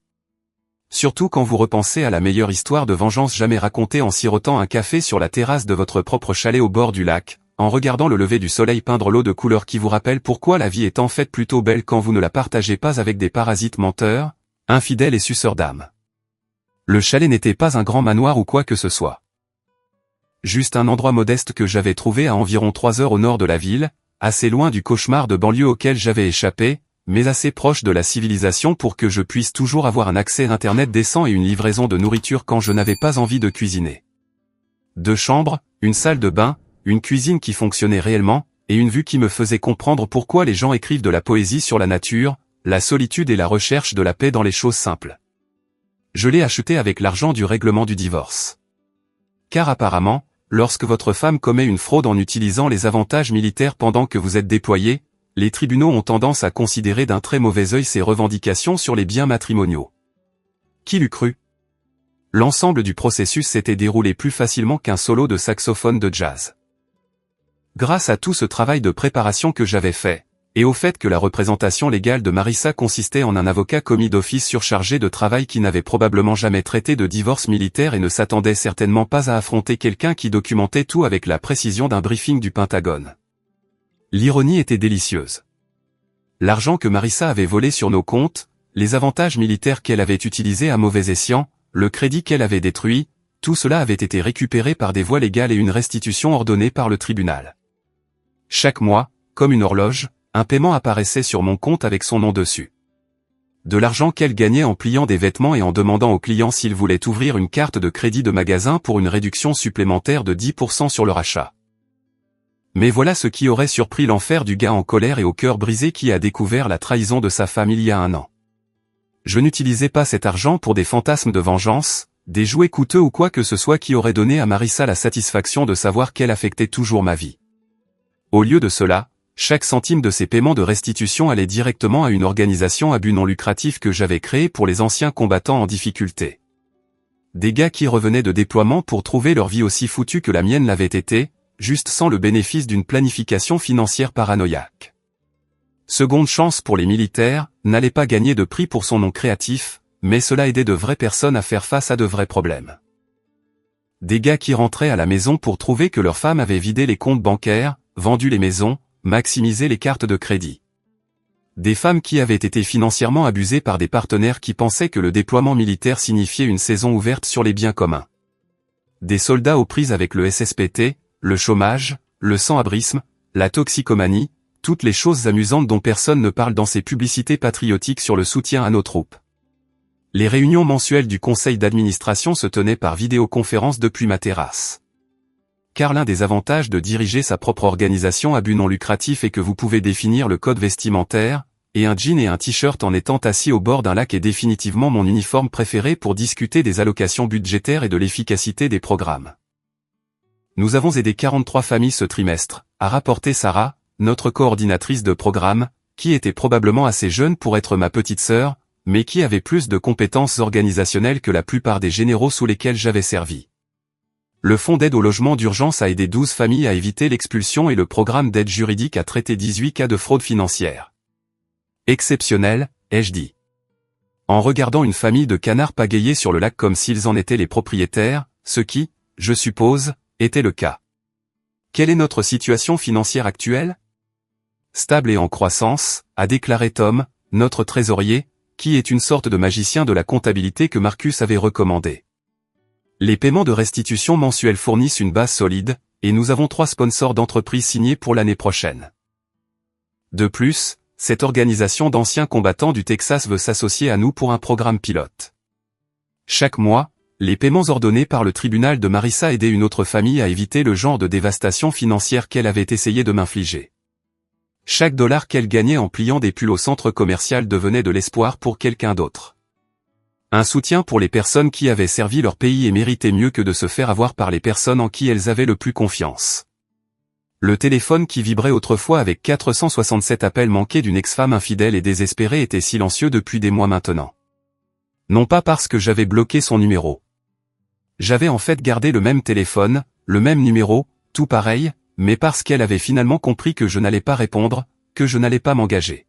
Surtout quand vous repensez à la meilleure histoire de vengeance jamais racontée en sirotant un café sur la terrasse de votre propre chalet au bord du lac, en regardant le lever du soleil peindre l'eau de couleurs qui vous rappelle pourquoi la vie est en fait plutôt belle quand vous ne la partagez pas avec des parasites menteurs, infidèles et suceurs d'âme. Le chalet n'était pas un grand manoir ou quoi que ce soit. Juste un endroit modeste que j'avais trouvé à environ 3 heures au nord de la ville, assez loin du cauchemar de banlieue auquel j'avais échappé, mais assez proche de la civilisation pour que je puisse toujours avoir un accès Internet décent et une livraison de nourriture quand je n'avais pas envie de cuisiner. 2 chambres, une salle de bain, une cuisine qui fonctionnait réellement, et une vue qui me faisait comprendre pourquoi les gens écrivent de la poésie sur la nature, la solitude et la recherche de la paix dans les choses simples. Je l'ai acheté avec l'argent du règlement du divorce. Car apparemment, lorsque votre femme commet une fraude en utilisant les avantages militaires pendant que vous êtes déployé, les tribunaux ont tendance à considérer d'un très mauvais œil ces revendications sur les biens matrimoniaux. Qui l'eût cru? L'ensemble du processus s'était déroulé plus facilement qu'un solo de saxophone de jazz. Grâce à tout ce travail de préparation que j'avais fait, et au fait que la représentation légale de Marissa consistait en un avocat commis d'office surchargé de travail qui n'avait probablement jamais traité de divorce militaire et ne s'attendait certainement pas à affronter quelqu'un qui documentait tout avec la précision d'un briefing du Pentagone. L'ironie était délicieuse. L'argent que Marissa avait volé sur nos comptes, les avantages militaires qu'elle avait utilisés à mauvais escient, le crédit qu'elle avait détruit, tout cela avait été récupéré par des voies légales et une restitution ordonnée par le tribunal. Chaque mois, comme une horloge, un paiement apparaissait sur mon compte avec son nom dessus. De l'argent qu'elle gagnait en pliant des vêtements et en demandant aux clients s'ils voulaient ouvrir une carte de crédit de magasin pour une réduction supplémentaire de 10% sur leur achat. Mais voilà ce qui aurait surpris l'enfer du gars en colère et au cœur brisé qui a découvert la trahison de sa femme il y a 1 an. Je n'utilisais pas cet argent pour des fantasmes de vengeance, des jouets coûteux ou quoi que ce soit qui aurait donné à Marissa la satisfaction de savoir qu'elle affectait toujours ma vie. Au lieu de cela, chaque centime de ces paiements de restitution allait directement à une organisation à but non lucratif que j'avais créée pour les anciens combattants en difficulté. Des gars qui revenaient de déploiement pour trouver leur vie aussi foutue que la mienne l'avait été, juste sans le bénéfice d'une planification financière paranoïaque. Seconde chance pour les militaires, n'allait pas gagner de prix pour son nom créatif, mais cela aidait de vraies personnes à faire face à de vrais problèmes. Des gars qui rentraient à la maison pour trouver que leur femme avait vidé les comptes bancaires, vendu les maisons, maximisé les cartes de crédit. Des femmes qui avaient été financièrement abusées par des partenaires qui pensaient que le déploiement militaire signifiait une saison ouverte sur les biens communs. Des soldats aux prises avec le SSPT, le chômage, le sans-abrisme, la toxicomanie, toutes les choses amusantes dont personne ne parle dans ces publicités patriotiques sur le soutien à nos troupes. Les réunions mensuelles du conseil d'administration se tenaient par vidéoconférence depuis ma terrasse. Car l'un des avantages de diriger sa propre organisation à but non lucratif est que vous pouvez définir le code vestimentaire, et un jean et un t-shirt en étant assis au bord d'un lac est définitivement mon uniforme préféré pour discuter des allocations budgétaires et de l'efficacité des programmes. Nous avons aidé 43 familles ce trimestre, a rapporté Sarah, notre coordinatrice de programme, qui était probablement assez jeune pour être ma petite sœur, mais qui avait plus de compétences organisationnelles que la plupart des généraux sous lesquels j'avais servi. Le fonds d'aide au logement d'urgence a aidé 12 familles à éviter l'expulsion et le programme d'aide juridique a traité 18 cas de fraude financière. Exceptionnel, ai-je dit. En regardant une famille de canards pagayer sur le lac comme s'ils en étaient les propriétaires, ce qui, je suppose, était le cas. Quelle est notre situation financière actuelle? Stable et en croissance, a déclaré Tom, notre trésorier, qui est une sorte de magicien de la comptabilité que Marcus avait recommandé. Les paiements de restitution mensuels fournissent une base solide, et nous avons 3 sponsors d'entreprise signés pour l'année prochaine. De plus, cette organisation d'anciens combattants du Texas veut s'associer à nous pour un programme pilote. Chaque mois, les paiements ordonnés par le tribunal de Marissa aidaient une autre famille à éviter le genre de dévastation financière qu'elle avait essayé de m'infliger. Chaque dollar qu'elle gagnait en pliant des pulls au centre commercial devenait de l'espoir pour quelqu'un d'autre. Un soutien pour les personnes qui avaient servi leur pays et méritaient mieux que de se faire avoir par les personnes en qui elles avaient le plus confiance. Le téléphone qui vibrait autrefois avec 467 appels manqués d'une ex-femme infidèle et désespérée était silencieux depuis des mois maintenant. Non pas parce que j'avais bloqué son numéro. J'avais en fait gardé le même téléphone, le même numéro, tout pareil, mais parce qu'elle avait finalement compris que je n'allais pas répondre, que je n'allais pas m'engager.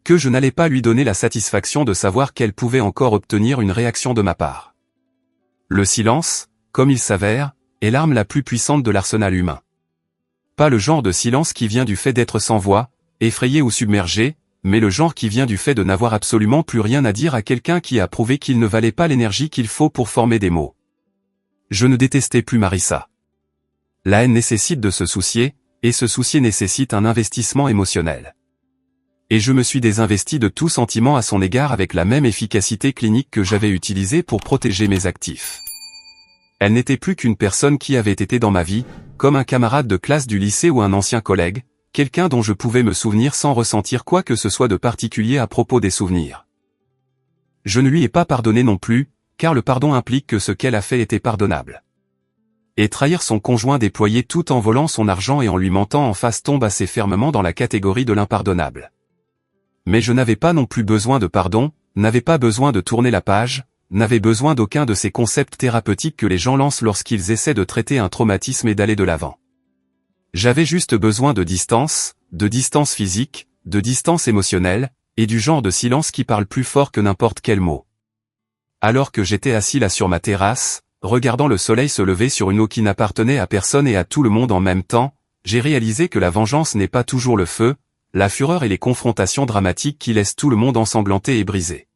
que je n'allais pas lui donner la satisfaction de savoir qu'elle pouvait encore obtenir une réaction de ma part. Le silence, comme il s'avère, est l'arme la plus puissante de l'arsenal humain. Pas le genre de silence qui vient du fait d'être sans voix, effrayé ou submergé, mais le genre qui vient du fait de n'avoir absolument plus rien à dire à quelqu'un qui a prouvé qu'il ne valait pas l'énergie qu'il faut pour former des mots. Je ne détestais plus Marissa. La haine nécessite de se soucier, et se soucier nécessite un investissement émotionnel. Et je me suis désinvesti de tout sentiment à son égard avec la même efficacité clinique que j'avais utilisée pour protéger mes actifs. Elle n'était plus qu'une personne qui avait été dans ma vie, comme un camarade de classe du lycée ou un ancien collègue, quelqu'un dont je pouvais me souvenir sans ressentir quoi que ce soit de particulier à propos des souvenirs. Je ne lui ai pas pardonné non plus, car le pardon implique que ce qu'elle a fait était pardonnable. Et trahir son conjoint déployé tout en volant son argent et en lui mentant en face tombe assez fermement dans la catégorie de l'impardonnable. Mais je n'avais pas non plus besoin de pardon, n'avais pas besoin de tourner la page, n'avais besoin d'aucun de ces concepts thérapeutiques que les gens lancent lorsqu'ils essaient de traiter un traumatisme et d'aller de l'avant. J'avais juste besoin de distance physique, de distance émotionnelle, et du genre de silence qui parle plus fort que n'importe quel mot. Alors que j'étais assis là sur ma terrasse, regardant le soleil se lever sur une eau qui n'appartenait à personne et à tout le monde en même temps, j'ai réalisé que la vengeance n'est pas toujours le feu, la fureur et les confrontations dramatiques qui laissent tout le monde ensanglanté et brisé.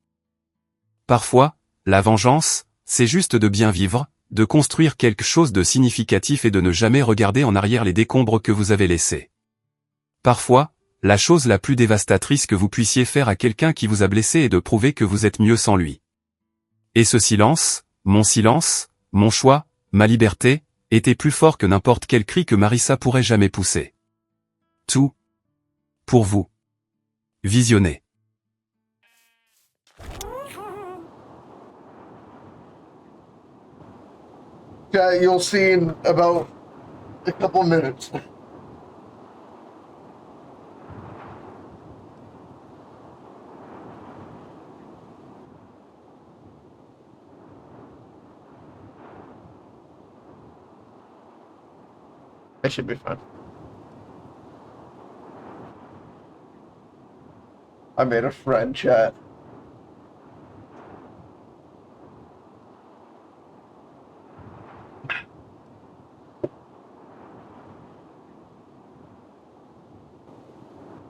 Parfois, la vengeance, c'est juste de bien vivre, de construire quelque chose de significatif et de ne jamais regarder en arrière les décombres que vous avez laissés. Parfois, la chose la plus dévastatrice que vous puissiez faire à quelqu'un qui vous a blessé est de prouver que vous êtes mieux sans lui. Et ce silence, mon choix, ma liberté, était plus fort que n'importe quel cri que Marissa pourrait jamais pousser. Tout. Pour vous. Visionnez. Yeah, you'll see in about a couple minutes. I should be fine. I made a friend chat.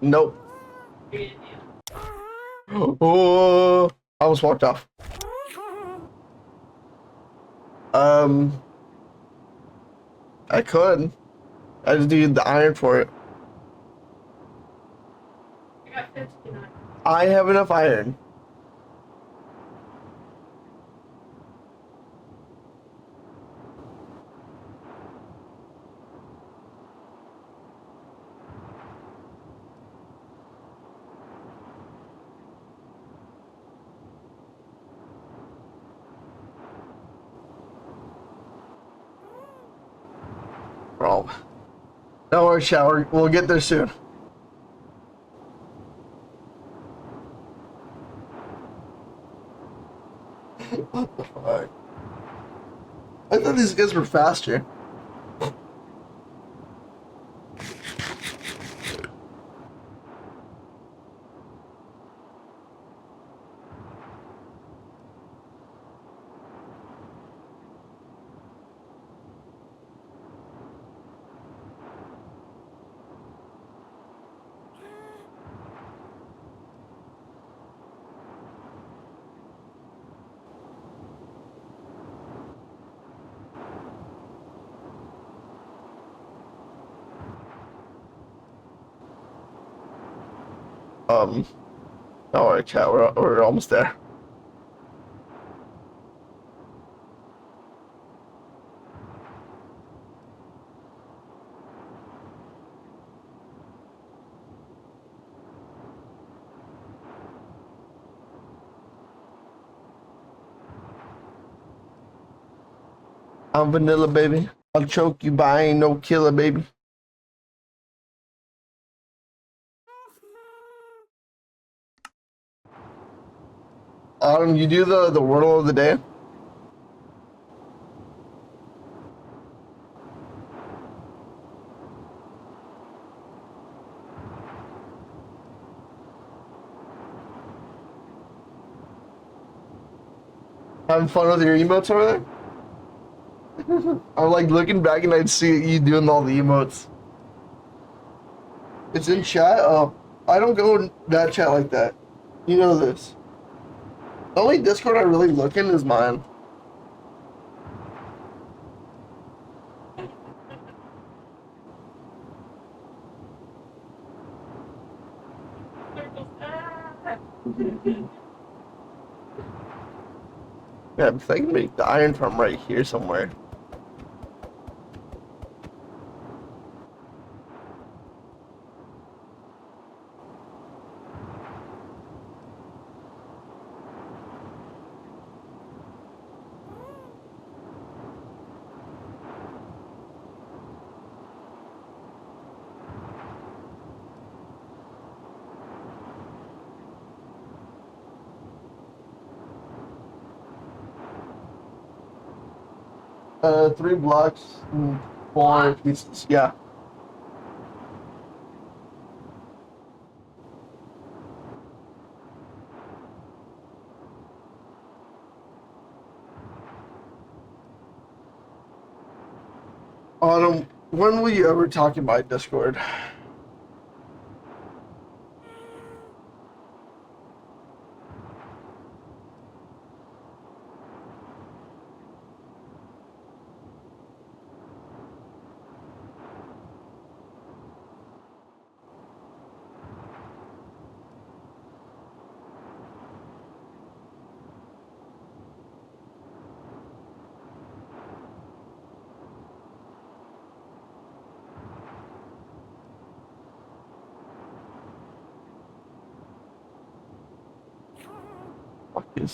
Nope. Oh, I almost walked off. I could. I just need the iron for it. I have enough iron. Bro. Don't worry, shower. We'll get there soon. What the fuck? I thought these guys were faster. Don't worry, chat. We're almost there. I'm vanilla, baby. I'll choke you, but I ain't no killer, baby. Autumn, you do the wordle of the day? Having fun with your emotes over there? I'm like looking back and I'd see you doing all the emotes. It's in chat? Oh, I don't go in that chat like that. You know this. The only Discord I really look in is mine. Yeah, if I can make the iron from right here somewhere. Three blocks and four pieces. Yeah. Autumn, when will you ever talk in my Discord? Fuck is